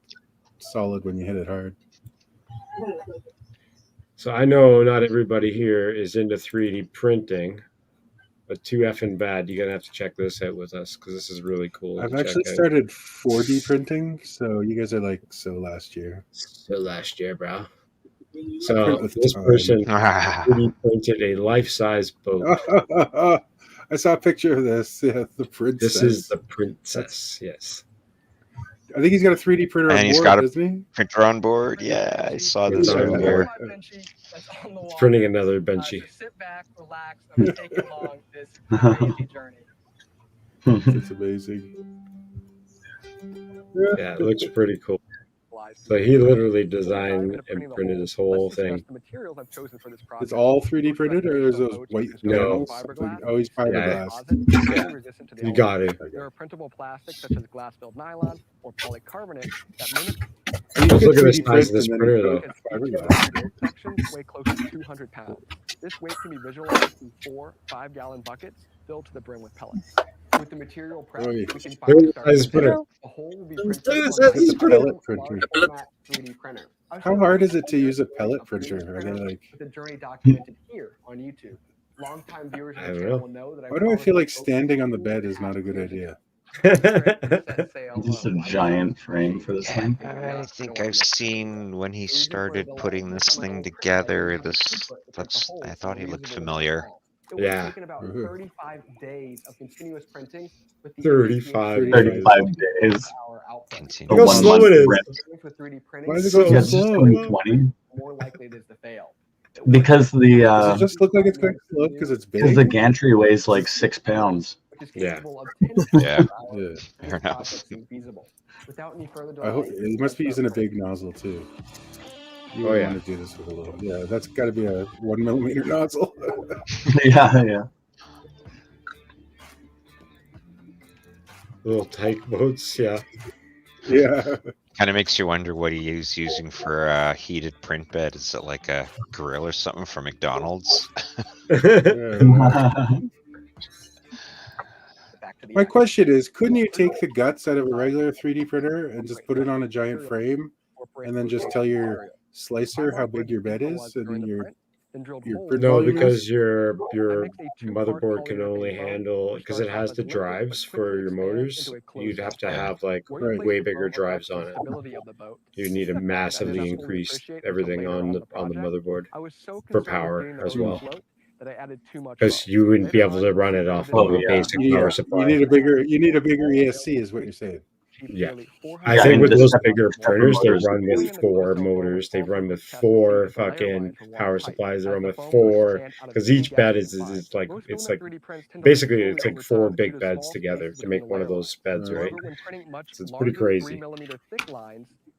solid when you hit it hard. So I know not everybody here is into 3D printing, but too effing bad. You're gonna have to check this out with us because this is really cool. I've actually started 4D printing, so you guys are like last year. So last year, bro. So this person 3D printed a life-size boat. I saw a picture of this. Yeah, the princess. This is the princess. Yes. I think he's got a 3D printer on board, he's got doesn't he? Printer on board. Yeah, I saw this earlier. He's printing another Benchy. Sit back, relax, and take along this crazy journey. It's amazing. Yeah, it looks pretty cool. So he literally designed and printed this whole thing. It's all 3D printed, or is those white panels? Oh, he's fiberglass. Yeah. You got it. There are printable plastics such as glass-filled nylon or polycarbonate that mimic. Just look at the size of this printer, though. Sections weigh close to 200 pounds. This weight can be visualized through 4 5-gallon buckets filled to the brim with pellets. With the material prep, we can finally start the whole will be printed It's a pellet printer. 3D printer. How hard is it to use a pellet printer? Are they like? The journey documented here on YouTube. Longtime viewers of the channel will know that Why do I feel like standing on the bed is not a good idea? Just a giant frame for this thing. I think I've seen when he started putting this thing together. I thought he looked familiar. Yeah. About 35 days of continuous printing. With the 35 days. Look how slow it is. Why is it going so slow? 20. More likely it is to fail. Because the Does it just look like it's going slow because it's big? Because the gantry weighs like 6 pounds. Yeah. Yeah. Fair enough. Without any further I hope he must be using a big nozzle too. You want to do this with a little. Yeah, that's got to be a 1 millimeter nozzle. Yeah. Little tight boats, yeah. Yeah. Kind of makes you wonder what he is using for a heated print bed. Is it like a grill or something from McDonald's? My question is, couldn't you take the guts out of a regular 3D printer and just put it on a giant frame, and then just tell your slicer how big your bed is and your print No, volume because is? your motherboard can only handle, because it has the drives for your motors. You'd have to have like way bigger drives on it. You need to massively increase everything on the motherboard for power as well. Because you wouldn't be able to run it off of a basic power supply. You need a bigger ESC, is what you're saying. Yeah, I think with those bigger printers, they run with 4 motors. They run with 4 fucking power supplies. They run with 4 because each bed is like it's like basically it's like 4 big beds together to make one of those beds, right? So it's pretty crazy.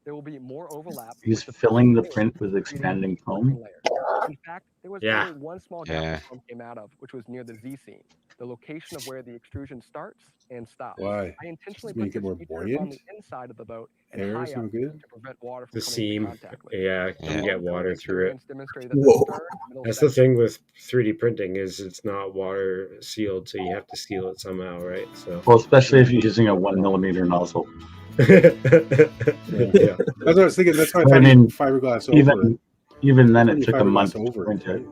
there will be more overlap. He's with filling the layers, print with creating expanding working foam. layers. In fact, there was Yeah. only one small gap the foam came out of, which was near the Z seam, the location of where the extrusion starts and stops. Why? I intentionally Just make put it more this feature on the buoyant? inside of the boat and Air high is no up good? to prevent water from The coming into seam, contact with. yeah, you can get water through it. Demonstrated that Whoa. the third middle That's the section thing with 3D printing is it's not water sealed, so you have to seal it somehow, right? So Well, especially if you're using a 1 millimeter nozzle. yeah. That's what I was thinking. That's why I I thought mean, you fiberglass over. Even then, When it you took a fiberglass month to over, print it. right?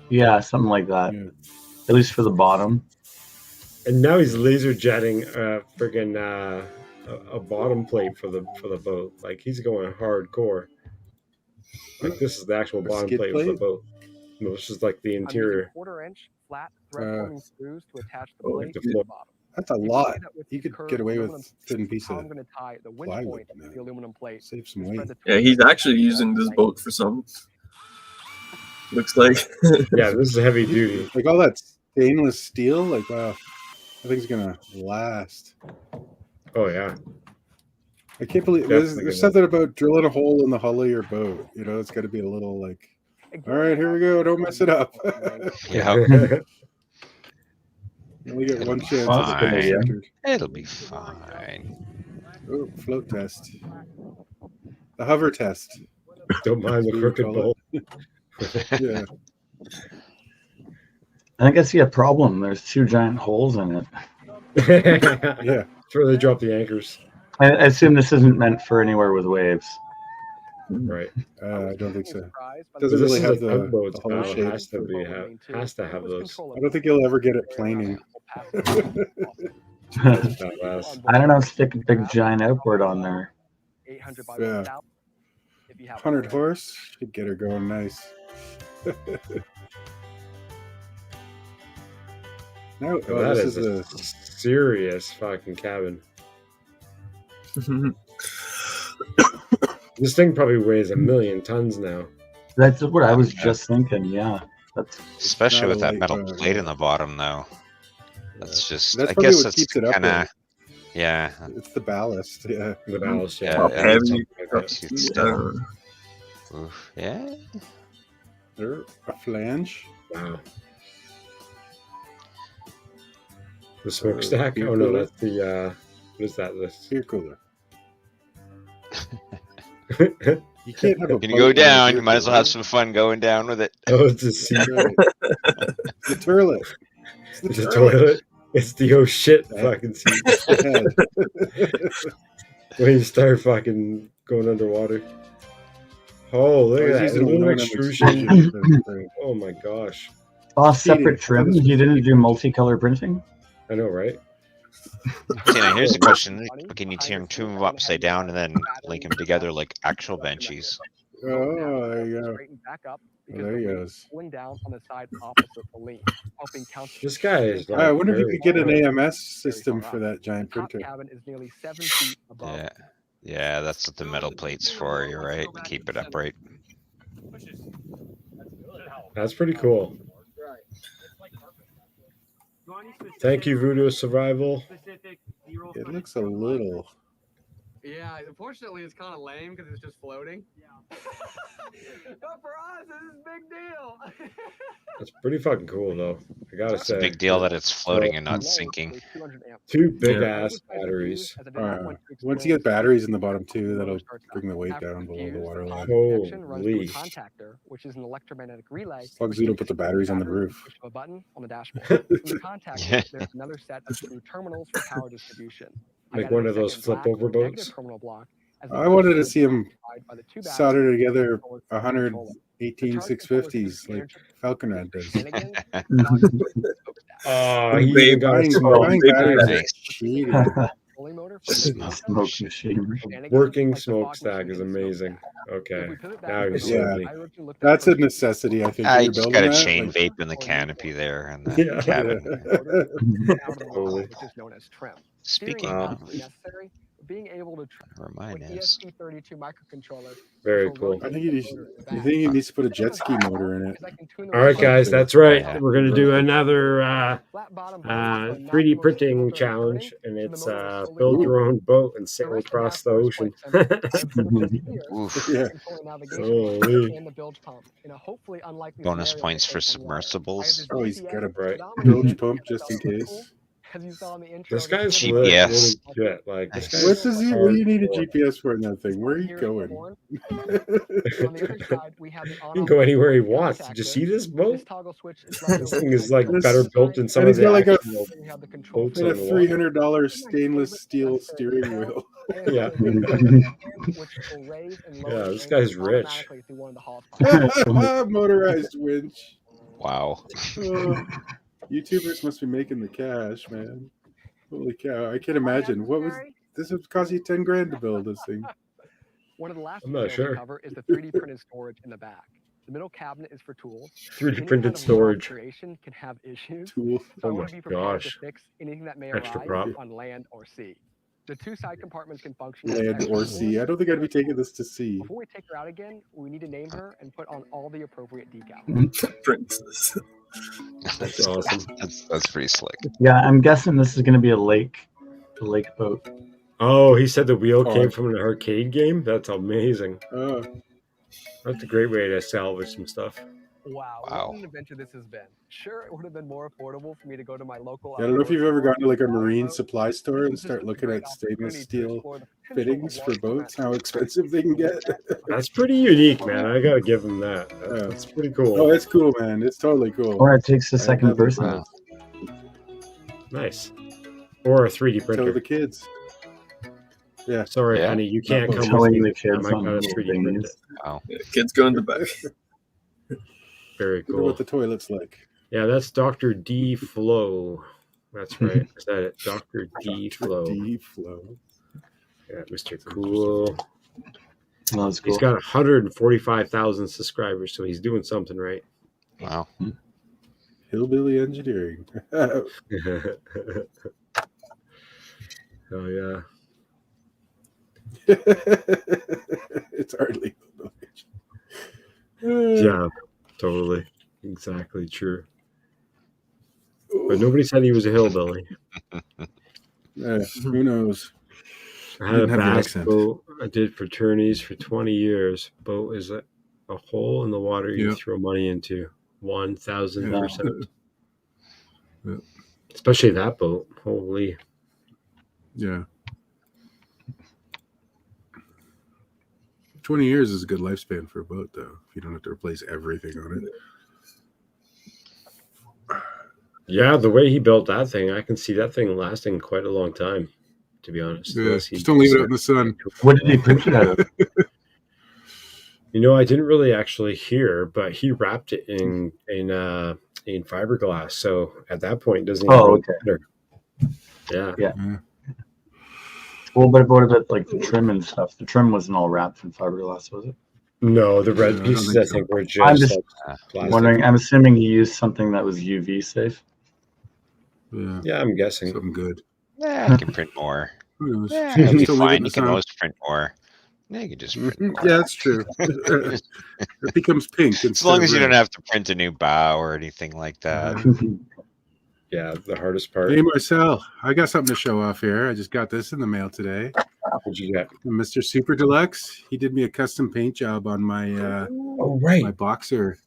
Yeah, something like that. Yeah. At least for the bottom. And now he's laser jetting friggin' a bottom plate for the boat. Like he's going hardcore. Like this is the actual bottom skid plate of the plate? boat. No, it's just like the I'm using interior. 1/4-inch flat thread-forming screws to attach the like plate the to the floor. bottom. That's a You can lot. see that with You the could curved get away with aluminum thin piece, piece how of I'm going to tie the winch plywood point now. to the aluminum plate. Save some to weight. spread the Yeah, twist he's of the actually plate using this length. boat for some. Looks like. Yeah, this is heavy duty. Like all that stainless steel, like wow, that thing's gonna last. Oh yeah. I can't believe there's something about drilling a hole in the hull of your boat. You know, it's got to be a little like, all right, here we go. Don't mess it up. Yeah. You only get It'll one be chance. fine. It'll be fine. Oh, float test. The hover test. Don't mind the crooked bolt. Yeah. I think I see a problem. There's 2 giant holes in it. Yeah. That's where they drop the anchors. I assume this isn't meant for anywhere with waves. Right. I don't think so. This Doesn't really is have a the tugboat whole style. shape. Has to have those. I don't think you'll ever get it planing. I don't know. Stick a big giant outboard on there. 800 by Yeah. 1000. If you have 100 horse should get her going nice. No, Oh, that is a serious fucking cabin. This thing probably weighs 1,000,000 tons now. That's what I was just thinking. Yeah, that's Especially with that light metal boat, plate yeah. in the bottom, though. That's just. That's I probably guess what that's keeps it up kind of. there. Yeah. It's the ballast. Yeah. The ballast, Yeah. yeah. yeah, Heavy. it's still- Oof, yeah. Or a flange. Wow. The smokestack? Oh no, that's the what is that? This Beer cooler. You can't have a When you boat go without a down, beer you might as well cooler. have some fun going down with it. Oh, it's a seat. Right. The turlet. It's the It's a turlet. toilet. It's the oh shit fucking seat. When you start fucking going underwater. Oh, look at that. Aluminum extrusion. Oh my gosh. oh, separate trims. You didn't do multicolor printing. I know, right? See, now here's the question: can you turn two of them upside down and then link them together like actual benchies? Oh, there you go. Straighten back up Well, because there the he weight goes. is pulling down on the side opposite the lean, helping counter. This guy is like I wonder if you very could get an good. AMS system for that giant The top printer. cabin is nearly 7 feet above. Yeah, yeah, that's what the metal plate's for. You're right. Keep it upright. That's pretty cool. Thank you, Voodoo Survival. It looks a little. Yeah, unfortunately, it's kind of lame because it's just floating. Yeah. But for us, this is a big deal. That's pretty fucking cool, though. I gotta It's a say. big deal that it's floating and not sinking. 200 amp. Two big ass batteries. Once you get batteries in the bottom too, that'll bring the weight down below the water line. Holy. Contactor, which is an electromagnetic relay. As long as you don't put the batteries on the roof. Push of a button on the dashboard. From the contactor, there's another set of screw terminals for power distribution. Like one of those flip over boats. I wanted to see him solder together 118 650s like Falcon Red does. Oh, he even got a Buying batteries is cheating. Smoke machine. working smokestack is amazing. Okay, now you see Yeah, me. that's a necessity. I think. I when you're just building got a that, chain like- vape in the canopy there and the Yeah. cabin. Totally. which is known as trim. Speaking Wow. of, being able to Where mine with is. ESP32 microcontroller. Very cool. I think you think he needs to put a jet ski motor in it. All right, guys, that's right. Yeah. We're gonna do another Flat bottom boats are 3D not printing most challenge, turning, and so the it's motor will slowly build roll. your own boat and The sail rest of across the dashboard is ocean. quite simple. Instead of just here, Oof. Yeah. controlling navigation Holy. and the bilge pump. In a hopefully unlikely Bonus scenario points to for take on water. I have submersibles. this Oh, he's GPS got a Right. speedometer bilge unit pump that just in sounds pretty case. cool. As you saw in the intro, This the guy's cable lit. GPS. Holy shit! Like this Nice. guy's What does he? What do you need a hardcore. GPS for in that thing? Where are you here at going? Pateron. On the other side, we have the He on-off can go anywhere he switch for wants. Did contact you this. see this This boat? toggle switch is left This over thing to is like activate better the built design. than some And of he's the got like a actual Then we have the control boats and on a the water. $300 My stainless favorite steel necessary steering detail wheel. is Yeah. the which will raise and lower Yeah, the this anchor guy's rich. automatically through one of the hall spots. Motorized winch. Wow. Oh, YouTubers must be making the cash, man. Holy cow! I can't imagine what was this would cost you 10 grand to build this thing. One of the last I'm not details we sure. cover is the 3D printed storage in the back. The middle cabinet is for tools. 3D Any printed kind of storage. robot creation can have issues, Tool. so I Oh want my to be prepared to gosh. fix anything that may Extra arise prop. on land or sea. The two side compartments can function as Land extra or storage. sea. I don't think I'd be taking this to sea. Before we take her out again, we need to name her and put on all the appropriate decals. Princess. That's awesome. That's pretty slick. Yeah, I'm guessing this is going to be a lake boat. Oh, he said the wheel came Odd. from an arcade game? That's amazing. Oh, That's a great way to salvage some stuff. Wow, Wow. what an adventure this has been. Sure, it would have been more affordable for me to go to my local. I don't know if you've ever gone to like a marine boat. supply store and This is start a looking great at stainless opportunity to steel explore the potential of fittings for large format boats, how expensive they can get. That's pretty unique, man. I gotta give him that. Yeah. That's pretty cool. Oh, it's cool, man. It's totally cool. Or it takes the I second love it. person. Wow. Nice. Or a 3D Tell printer. the kids. Yeah. Sorry, Yeah. honey, you can't both. come with Showing me. the I kids might on gotta little 3D print thingies. it. Wow. Kids go in the back. Very Wonder cool. what the toilet's like. Yeah, that's Dr. D Flow. That's right. Is that it? Dr. D Flow. D flow. Yeah, Mr. Cool. Oh, that's cool. He's got 145,000 subscribers, so he's doing something right. Wow. Hillbilly engineering. Oh yeah. It's hardly. Yeah, totally. Exactly true. But nobody said he was a hillbilly. Who knows? I had a Didn't have the bass accent. boat. I did fraternities for 20 years. Boat is a hole in the water you Yep. throw money into. 1,000%. Yeah. Especially that boat. Holy. Yeah. 20 years is a good lifespan for a boat, though, if you don't have to replace everything on it. Yeah, the way he built that thing, I can see that thing lasting quite a long time, to be honest. Yeah, Unless he just don't leave it out in the sun. What did he print it out of? You know, I didn't really actually hear, but he wrapped it in fiberglass. So at that point, it doesn't even Oh, matter. Yeah. Yeah. Well, but what about like the trim and stuff? The trim wasn't all wrapped in fiberglass, was it? No, the Yeah, I red don't pieces think I so. think were I'm just just like plastic. wondering. I'm assuming he used something that was UV safe. Yeah. Yeah, I'm guessing. Something good. Yeah, you can print more. Who knows? Yeah, it'll be Still leave it in fine. the You can sun. always print more. Yeah, you can just print more. Yeah, that's true. It becomes pink. As long as you don't have to print a new bow or anything like that. Yeah, the hardest part. Hey, Marcel, I got something to show off here. I just got this in the mail today. What'd you get? Mr. Super Deluxe. He did me a custom paint job on my Oh, right. my boxer.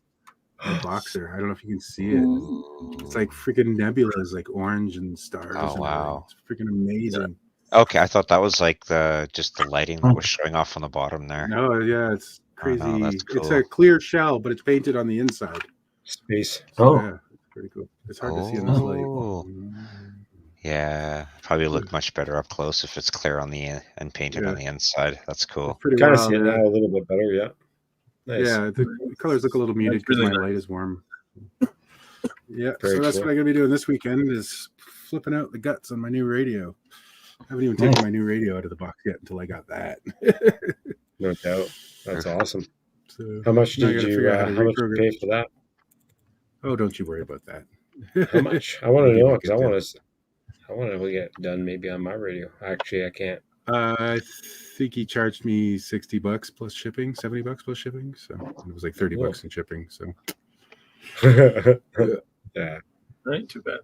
My boxer. I don't know if you can see it. It's like freaking nebulas, like orange and stars. Oh, and wow. everything. It's freaking amazing. Okay, I thought that was like just the lighting that was showing off on the bottom there. No, yeah, it's crazy. Oh, no, that's It's cool. a clear shell, but it's painted on the inside. Space. Oh, Yeah, it's pretty cool. It's hard to see in this light. Oh. Yeah, probably look much better up close if it's clear on the and painted on the inside. That's cool. Pretty Kind of wild, see it yeah. now a little bit better, yeah. Nice. Yeah, the colors look a little muted because really my nice. light is warm. Yeah, Very so that's cool. what I'm gonna be doing this weekend is flipping out the guts on my new radio. I haven't even taken my new radio out of the box yet until I got that. No doubt. That's awesome. So How much now I did gotta you figure out how to how much you reprogram. pay for that? Oh, don't you worry about that. How much? I want to Give know me a because I good want to get done maybe on my radio. Actually, I can't. I think he charged me $60 plus shipping, $70 plus shipping. So it was like $30 in shipping. So yeah, Right, too bad.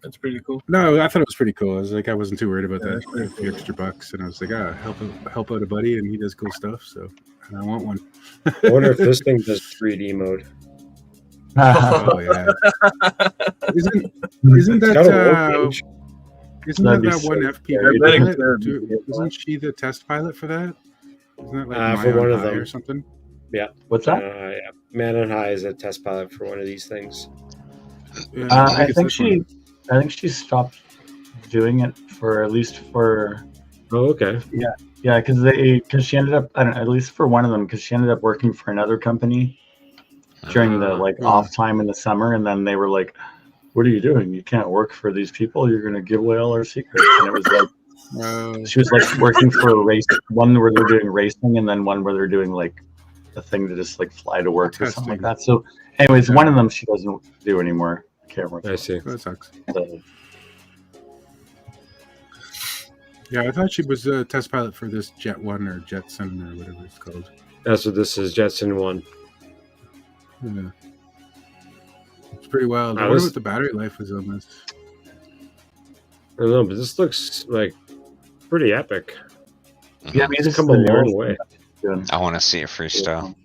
That's pretty cool. No, I thought it was pretty cool. I was like, I wasn't too worried about that a few extra bucks, and I was like, help out a buddy, and he does cool stuff, so I want one. I wonder if this thing does 3D mode. Oh yeah, isn't that isn't that one FP? Isn't she the test pilot for that? Isn't that like for one of them or something? Yeah. What's that? Yeah. Man on High is a test pilot for one of these things. Yeah, I think she stopped doing it for at least for. Oh, okay. Yeah, because she ended up, I don't know, at least for one of them, because she ended up working for another company during the off time in the summer, and then they were like, "What are you doing? You can't work for these people. You're going to give away all our secrets." And it was like she was like working for a race, one where they're doing racing, and then one where they're doing like a thing to just like fly to work or something like that. So, anyways, one of them she doesn't do anymore. Can't work. I see. That sucks. So, yeah, I thought she was a test pilot for this Jet 1 or Jetson or whatever it's called. That's what this is, Jetson 1. Yeah. It's pretty wild. I wonder what the battery life was on this. I don't know, but this looks like pretty epic. yeah, I mean, It's come a long way. I want to see a freestyle.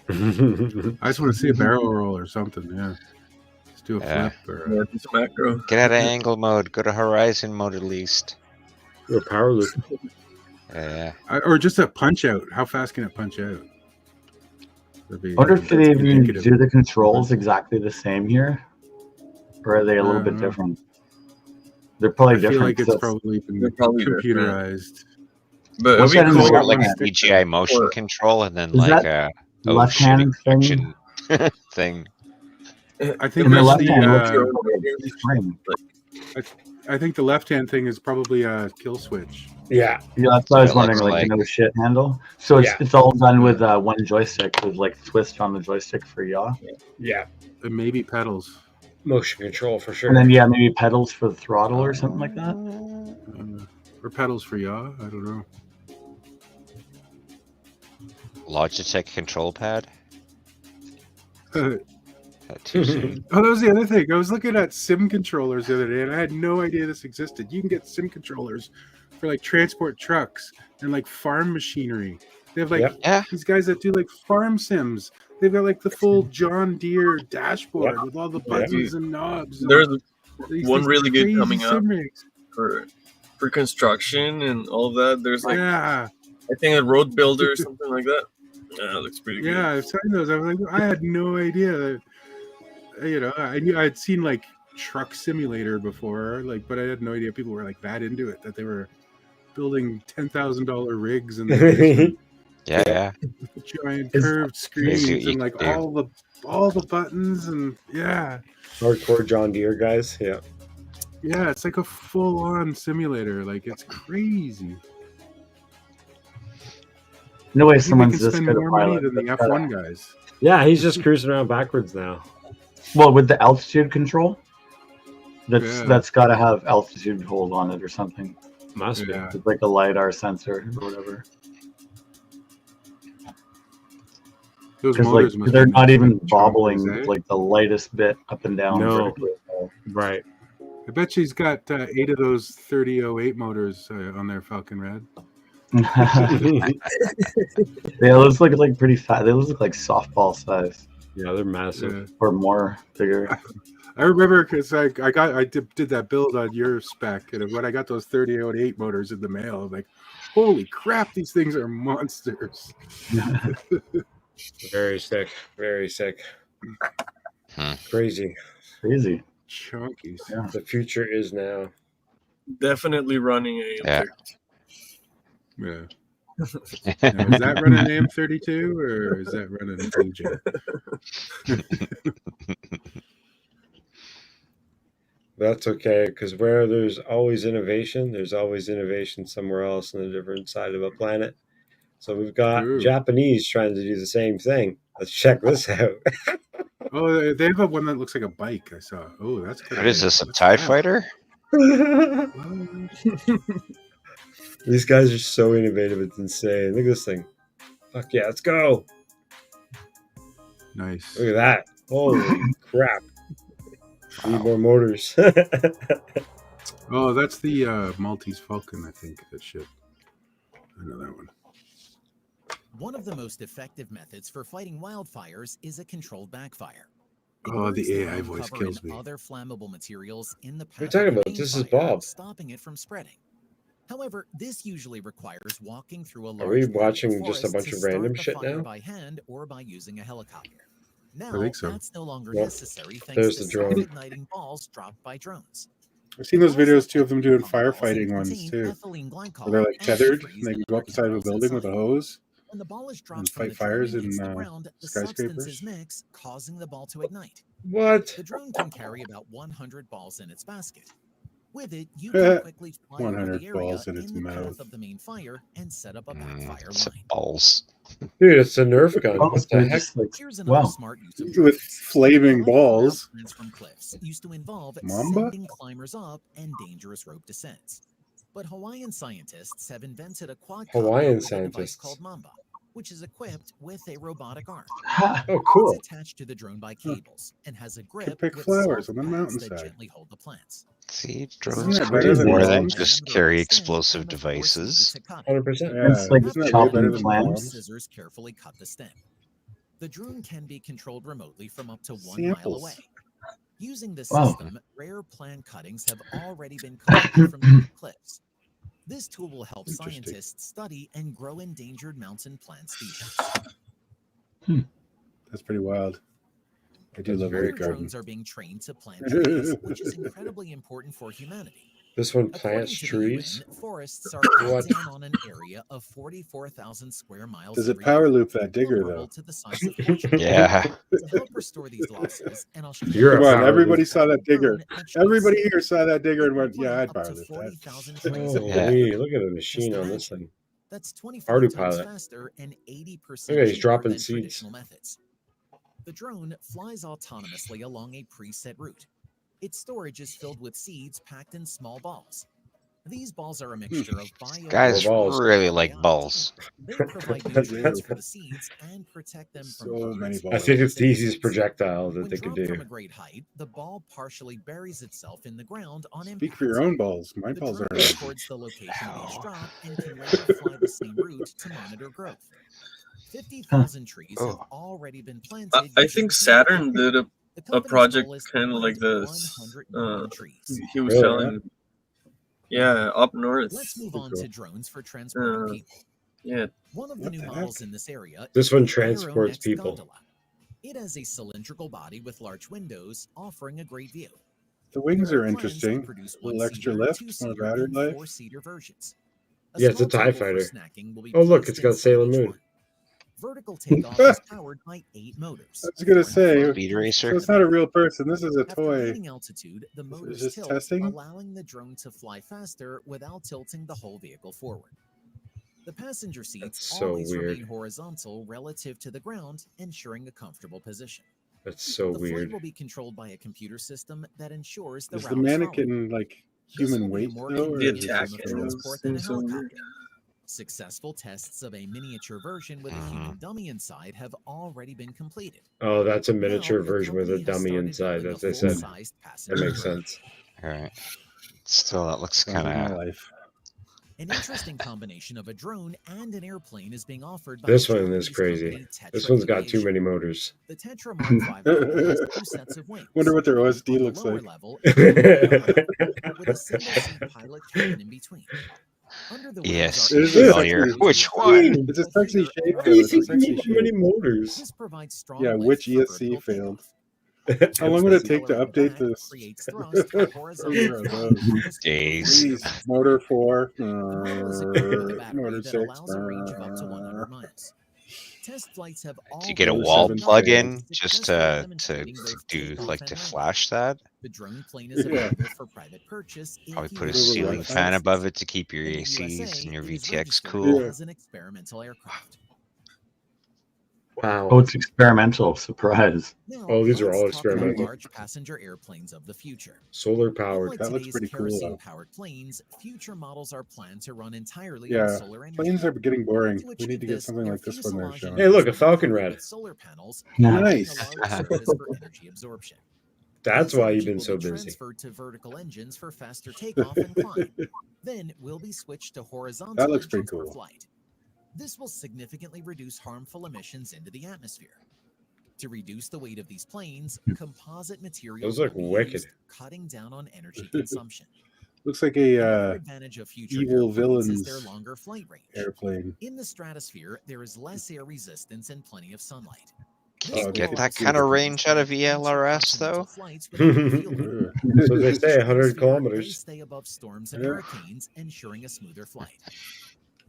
I just want to see a barrel roll or something. Yeah. Let's do a flip or macro. Get out of angle mode. Go to horizon mode at least. Or power loop. Yeah. Or just a punch out. How fast can it punch out? I wonder if they even do the controls exactly the same here, or are they a little bit different? They're probably different. I feel like it's probably computerized. But what's that more like a DJI motion control, and then like a left-hand thing? thing. I think I think the left-hand thing is probably a kill switch. Yeah, that's what I was wondering. Like no shit handle. So it's all done with one joystick with like twist on the joystick for yaw. Yeah, and maybe pedals. Motion control for sure. And then maybe pedals for the throttle or something like that. Or pedals for yaw. I don't know. Logitech control pad. Too soon. Oh, that was the other thing. I was looking at sim controllers the other day, and I had no idea this existed. You can get sim controllers for like transport trucks and like farm machinery. They have like these guys that do like farm sims. They've got like the full John Deere dashboard with all the buttons and knobs. There's one really good coming up for construction and all of that. There's like I think a road builder or something like that. Yeah, it looks pretty good. Yeah, I've seen those. I was like, I had no idea that. I knew I'd seen like Truck Simulator before, like, but I had no idea people were like that into it, that they were building $10,000 rigs and giant curved screens and like all the buttons and hardcore John Deere guys. Yeah, it's like a full-on simulator. Like it's crazy. No way someone's just spend more money than the F1 guys. Yeah, he's just cruising around backwards now. Well, with the altitude control, that's got to have altitude hold on it or something. Must be. It's like a LiDAR sensor or whatever. Because they're not even bobbling like the lightest bit up and down. No, right. I bet she's got 8 of those 3008 motors on their Falcon Red. Those look like pretty fat. They look like softball size. Yeah, they're massive or more bigger. I remember because I did that build on your spec, and when I got those 3008 motors in the mail, I'm like, holy crap, these things are monsters. Very sick. Very sick. Crazy. Chunkies. Yeah. The future is now. Definitely running a Yeah. Now, is that running AM32 or is that running a DJ? That's okay, because where there's always innovation, there's always innovation somewhere else on a different side of a planet. So we've got Japanese trying to do the same thing. Let's check this out. Oh, they have one that looks like a bike. I saw. Oh, that's good. What is this? A TIE fighter? These guys are so innovative. It's insane. Look at this thing. Fuck yeah, let's go. Nice. Look at that. Holy crap. Need more motors. Oh, that's the Maltese Falcon, I think, that ship. I know that one. One of the most effective methods for fighting wildfires is a controlled backfire. Oh, the AI voice kills me. Other flammable materials in the What are you talking about? This is Bob. Stopping it from spreading. However, this usually requires walking through a large. Are we watching just a bunch of random shit now? By hand or by using a helicopter. Now, I think so. that's no longer Well, necessary thanks there's to the drone. igniting balls dropped by drones. I've seen those videos too of them doing firefighting ones too. Where they're like tethered and they can go up the side of a building with a hose When the ball is dropped and from fight the fires drone in and hits the ground, the skyscrapers. substances mix, causing the ball to ignite. What? The drone can carry about 100 balls in its basket. With it, you can quickly fly over 100 the area balls in its the mouth. path of the main fire and set up a backfire It's line. balls. Dude, it's a Nerf gun. Well, What the they're heck? just like, Here's another wow. smart use of With drones. flaming balls. Plants from cliffs used to involve Mamba? sending climbers up and dangerous rope descents. But Hawaiian scientists have invented a quadcopter Hawaiian with a device scientists. called Mamba, which is equipped with a robotic arm. Oh, cool. It's attached to the drone by cables and has a grip pick with flowers soft on the pads that mountainside. gently hold the plants. See, Isn't drones that can better do than more than bombs? just carry explosive devices. 100%. Yeah, It's like isn't that way chopping better than plants. bombs? Scissors carefully cut the stem. The drone can be controlled remotely from up to 1 Samples. mile away. Using this Wow. system, rare plant cuttings have already been collected from the cliffs. This tool will help Interesting. scientists study and grow endangered mountain plant species. That's pretty wild. I do love Other Great Garden. drones are being trained to plant trees, which is incredibly important for humanity. This one According plants to the trees. UN, forests are What? cut down on an area of 44,000 square miles. Does it every power year, loop that digger comparable though? to the size of Portugal. Yeah. To help restore these losses, an You're a Come on, power everybody loop. saw that digger. drone that shoots Everybody here saw that digger and went, can "Yeah, plant I'd up power to loop that." 40,000 trees a Holy, year. look at the machine Just on this imagine. thing. That's 25 Hardy times pilot. faster and 80% Look at, he's cheaper dropping than seeds. traditional methods. The drone flies autonomously along a preset route. Its storage is filled with seeds packed in small balls. These balls are a mixture of Guys balls. really like balls. They provide nutrients for the seeds and protect them from So many birds, I balls. think it's the and easiest insects. projectile that When they could dropped from do. a great height, the ball partially buries itself in the ground on Speak impact. for your own balls. My The balls drone are. records the location of each drop and can later fly the same route to monitor growth. 50,000 trees have Oh. already been planted. I using think this Saturn method. did a The company's project goal is to kind of like plant this. 100 million trees. He was Really? telling, yeah, up north. Let's move on cool. to drones for transporting people. Yeah, One of the What new the models heck? in this area This is one the Pateron transports Next people. Gondola. It has a cylindrical body with large windows, offering a great view. The wings There are plans to interesting. produce A little extra one-seater, lift, more two-seater, battery and life. four-seater versions. Yeah, it's a small TIE table for fighter. snacking will be Oh, look, placed it's got inside Sailor each Moon. one. Vertical takeoff is powered by 8 motors. I was gonna four in the say, front Speed and racer? So three it's in the not a back. real person. This is a After toy. gaining altitude, the motors this tilt, testing? allowing the drone to fly faster without tilting the whole vehicle forward. The passenger seats That's so always weird. remain horizontal relative to the ground, ensuring a comfortable position. That's so The flight weird. will be controlled by a computer system that ensures the Is the route is followed. mannequin like This human will be a weight more though, or the is it convenient attack form just of transport than a is over. helicopter. Successful tests of a miniature version with a human dummy inside have already been completed. Oh, that's a Now, miniature the version with a company has dummy started inside, building as a they said. full-sized That passenger makes drone. sense. All right. Still, that looks Sounds like kind my of. life? An interesting combination of a drone and an airplane is being offered by This the one is Japanese crazy. company Tetra This one's got too Aviation. many motors. The Tetra Mark V model has 2 sets of wings. Wonder what their On OSD the looks lower like. level and on the upper level, with a single-seat pilot cabin in between. Under the wings Yes, are It is a familiar. sexy- Which one? It's a sexy shape Why though. do you It's a think you sexy need so many shape. motors? This provides strong Yeah, lift which for ESC vertical failed? takeoff. How long would it The take to propeller in update the back this? creates thrust for horizontal Zero flight those. just Days. Please, motor 4, The model is equipped with a battery motor that 6. allows a range of up to 100 miles. Test flights have Do you get a already wall seven plug-in failed. just successfully to demonstrating both do takeoff like and to landing. flash that? The drone plane is Yeah. available for private purchase if Probably you put a wish Google to ceiling Wi-Fi. fan license. above it to keep your In the ACs USA, and your it is VTX registered cool. Yeah. as an experimental aircraft. Wow. Oh, it's experimental. Surprise. Now, Oh, these are let's all talk about experimental. large passenger airplanes of the future. Solar powered. Unlike That looks today's pretty cool, though. kerosene-powered planes, future models are planned to run entirely on Yeah, solar energy. planes are getting boring. To We achieve need to get this, something their like this one they're fuselage and showing. Hey, look, a wings Falcon are covered Red. with solar panels, Nice. providing a large surface for energy absorption. That's This why you've energy been will so be busy. transferred to vertical engines for faster takeoff and climb. Then will be switched to horizontal That looks pretty engines for cool. flight. This will significantly reduce harmful emissions into the atmosphere. To reduce the weight of these planes, composite materials Those look will be wicked. used, cutting down on energy consumption. Looks like Another a advantage of future evil airplanes is their villain's longer flight range. airplane. In the stratosphere, there is less air resistance and plenty of sunlight. Can This you will get allow that some kind of airplanes range to out of make ancient VLRS, continental though? flights without fuel. So they say 100 Atmosphere, They kilometers. stay above storms and Yeah. hurricanes, ensuring a smoother flight.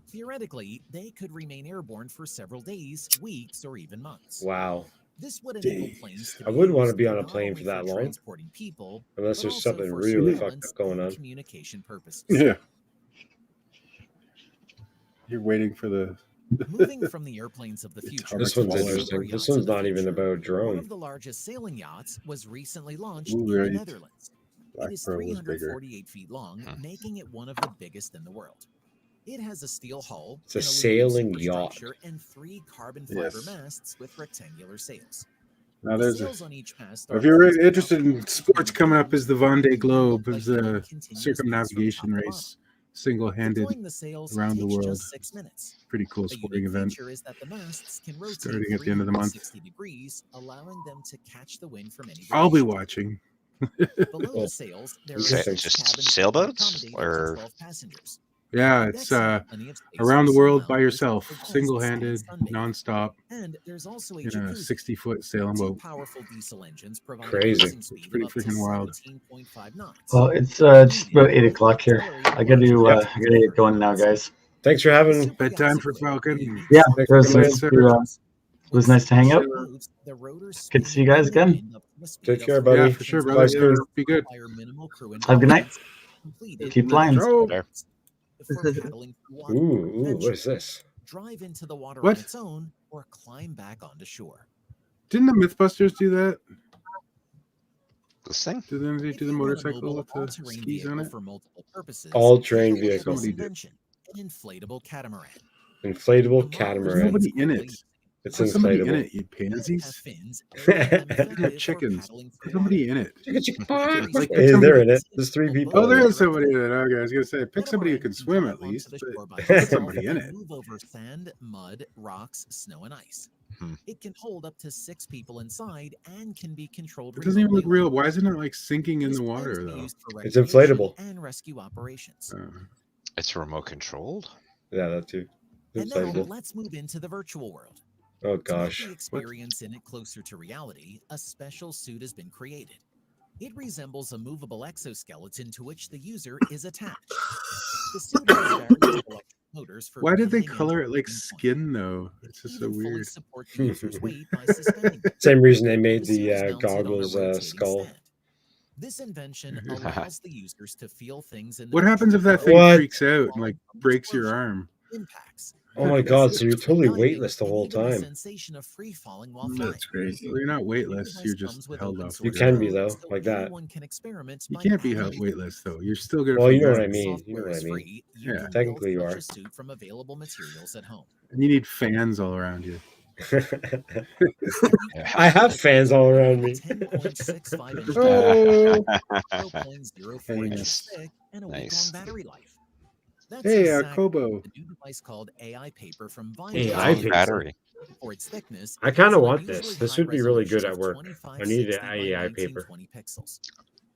Theoretically, they could remain airborne for several days, weeks, or even months. Wow. This would enable planes to I wouldn't want to used be on a not plane only for that long, transporting people, unless but there's also something for really fucked surveillance up going and on. communication purposes. Yeah. You're waiting for the. Moving from the airplanes of the future This to one's the interesting. superyachts This of one's the not even future, about a one drone. of the largest sailing yachts was recently launched Ooh, in the right. Netherlands. Black It is Pearl was bigger. 348 feet long, making it one of the biggest in the world. It has a steel hull, It's a an aluminum sailing yacht. superstructure, and 3 carbon fiber Yes. masts with rectangular sails. Now The there's a. sails on each mast If are you're pointed interested outward in sports, coming up is the Vendée Globe. like It's moving a continuous beats circumnavigation from top to race, single-handed Deploying the sails around the takes world. just 6 minutes. Pretty cool A sporting unique event. feature is that the masts can rotate Starting at the end of the month. 360 degrees, allowing them to catch the wind from any I'll be direction. watching. Below Cool. the sails, there are Interesting. 6 Just cabins that can sailboats, accommodate up to or 12 passengers. Yeah, The it's decks have plenty of space around for the world sun by loungers, yourself, events, and single-handed, sunbathing. nonstop, And there's also a in a jacuzzi. 60-foot sailing 2 boat. powerful diesel engines provide Crazy. a cruising It's speed of pretty up to freaking wild. 17.5 knots. Well, it's just about 8 o'clock here. I gotta Yep. get going now, guys. Thanks for The having. Bedtime superyachts for equip Falcon. a unique Yeah, setup Thanks it was for coming nice in. to, it was nice to hang out. moves, the rotors Good to spin see you guys in the again. wind up to a speed Take of care, 4 buddy. Yeah, for sure, knots. brother. Bye, Steve. Be good. Require minimal crew Have a good night. completed Keep flying. Bro. There. for paddling through water. Ooh, what is this? Drive into the water What? on its own or climb back onto shore. Didn't the Mythbusters do that? This thing? Did they If do the you want a motorcycle mobile with the all-terrain skis on vehicle it? for multiple purposes, All-terrain take a look at vehicle. this Somebody did. invention, an inflatable catamaran. Inflatable The model There's catamaran. nobody runs in quickly it. It's Put somebody in inflatable. it, you and have pansies. fins, making them They're effective for chickens. paddling Put through somebody in it. water. Like, Hey, somebody- they're in it. There's 3 people Oh, in there it. is somebody in it. Okay, I was gonna say, pick somebody who can swim at least, but put somebody in it. Move over sand, mud, rocks, snow, and ice. Hmm. It can hold up to 6 people inside and can be controlled. It doesn't even look remotely. real. Why isn't it like sinking in This the plane water is to be though? used for It's recreation inflatable. and rescue operations. It's remote controlled. Yeah, that too. And now Inflatable. let's move into the virtual world. Oh To make gosh. the experience in it closer to reality, a special suit has been created. It resembles a movable exoskeleton to which the user is attached. The suit has various electric motors for Why did they bending and color it like rotating points. skin though? It's just so Even fully weird. support the user's weight by suspending them. Same reason they made The suit the is mounted on a goggles rotating skull. stand. This invention allows the users to feel things in the What happens if that natural thing What? freaks out and like breaks your arm? impacts. Oh my god, so you're Physical totally diving, weightless the and whole even the time. sensation of free falling while flying. That's crazy. Well, you're not weightless. device You're comes just with held open off. source You can be code, though, so like that. anyone can experiment You by can't be adding held new weightless though. You're still gonna. Well, you know feel what I bad. mean. You know software what I is mean. free. You Yeah. can Technically build you such are. a suit from available materials at home. And you need fans all around you. I have fans all around me. 10.65 inch Oh. 0.04 inches Nice. thick, and a Nice. week-long battery life. That's Hey, exactly Kobo. the new device called AI paper from AI Long paper. battery. For its thickness, I it kind has of an want this. unusually This high would be really good resolution at of work. I need 2560 an by AI paper 1920 pixels.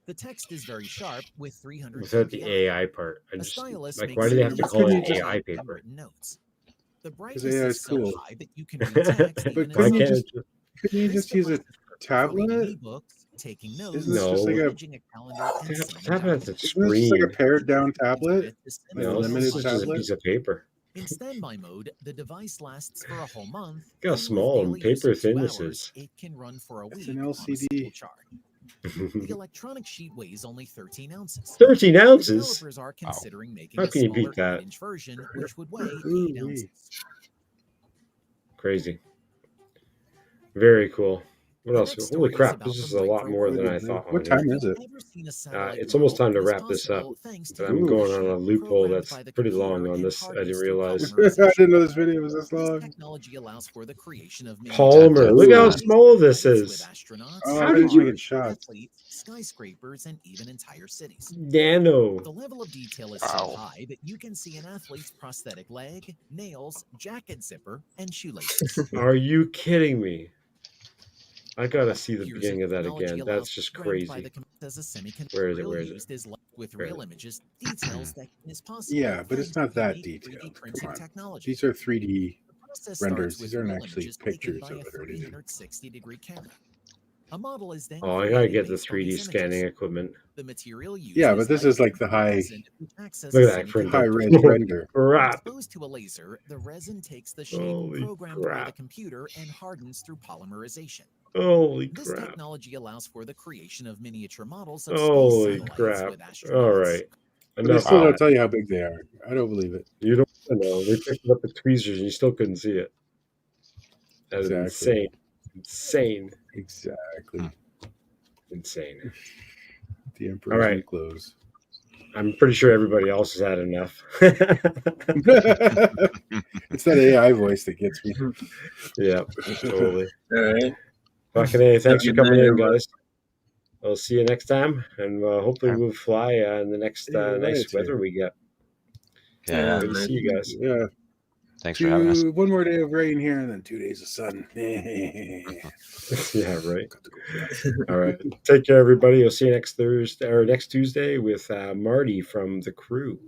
The text is very sharp with 300 without the dpi. AI part. I A just stylus like makes why do they have to easy call Couldn't it you to just- AI type paper? handwritten notes. The AI brightness is is so cool. high that you can read text But even in couldn't you slow just couldn't you This just use a device is perfect for reading tablet? ebooks, taking notes, Isn't this just like a managing a calendar, and sending Tablet has a documents. isn't this just like a screen. pared down Use tablet? it to send Like a No, files limited this is just a tablet? piece of paper. In standby mode, the device lasts for a whole month. Look how and with small and daily use paper of 2 thin this hours, is. It can run for a It's week an on a LCD. single charge. The electronic sheet weighs only 13 ounces. 13 ounces? Developers are considering making How a can you smaller beat that? 8-inch version, which would weigh 8 Ooh-wee. ounces. Crazy. Very cool. What The else? next Holy story is crap! about This the is a lot more than I microwave thought. What time is it? Ever seen a satellite It's almost grow? time to It is wrap this up. possible thanks to But a I'm going on machine a loophole programmed that's by the pretty computer long on and this. I didn't hardens through realize. I polymerization. didn't know this video was this This long. technology allows for the creation of Polymer. Look how Ooh. small this with is. astronauts, Oh, How they're did just you? making shots. athletes, skyscrapers, and even entire cities. Nano. The level of detail is Wow. so high that you can see an athlete's prosthetic leg, nails, jacket zipper, and shoelaces. Are you kidding me? I gotta see the Years beginning of that technology again. allows That's just programmed by crazy. the as a semiconductor Where is it? grill Where is it? used is like with Where is real it? images, details that is possible. Yeah, but it's thanks not to that unique 3D detailed. printing Come on. technology. These are 3D The process renders. starts These with aren't real actually images taken pictures by of a it or anything. 360-degree camera. A model is then Oh, I gotta created get the based on 3D these scanning images. equipment. The material used Yeah, but this is like the high resin, which acts as Look a at that semiconductor. printer. res render. When Crap. exposed to a laser, the resin takes the shape Holy programmed by the crap. computer and hardens through polymerization. Holy This crap. technology allows for the creation of miniature models of Holy space satellites crap. with astronauts. All right. But they Enough still of don't that. tell you how big they are. I don't believe it. You don't know. They picked it up with tweezers and you still couldn't see it. That is Exactly. insane. Exactly. Insane. The All Emperor's right. new clothes. I'm pretty sure everybody else has had enough. It's that AI voice that gets me. Yeah, totally. All right. Fucking A. Thanks for Good coming night, in, everybody. guys. I'll see you next time, and hopefully we'll fly in the next Yeah, nice it's weather here. we get. Yeah. Good to see you guys. Yeah. Thanks for having us. One more day of rain here and then 2 days of sun. Yeah, right. All right. Take care, everybody. I'll see you next Thursday or next Tuesday with Marty from The Crew.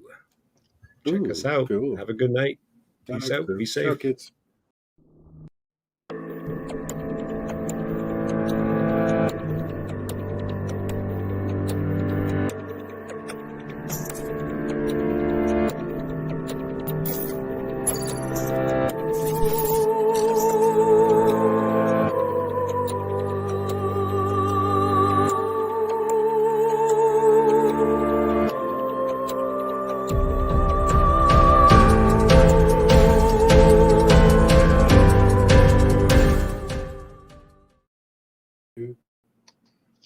Check us out. Cool. Have a good night. Peace out. Be safe. Ciao, kids.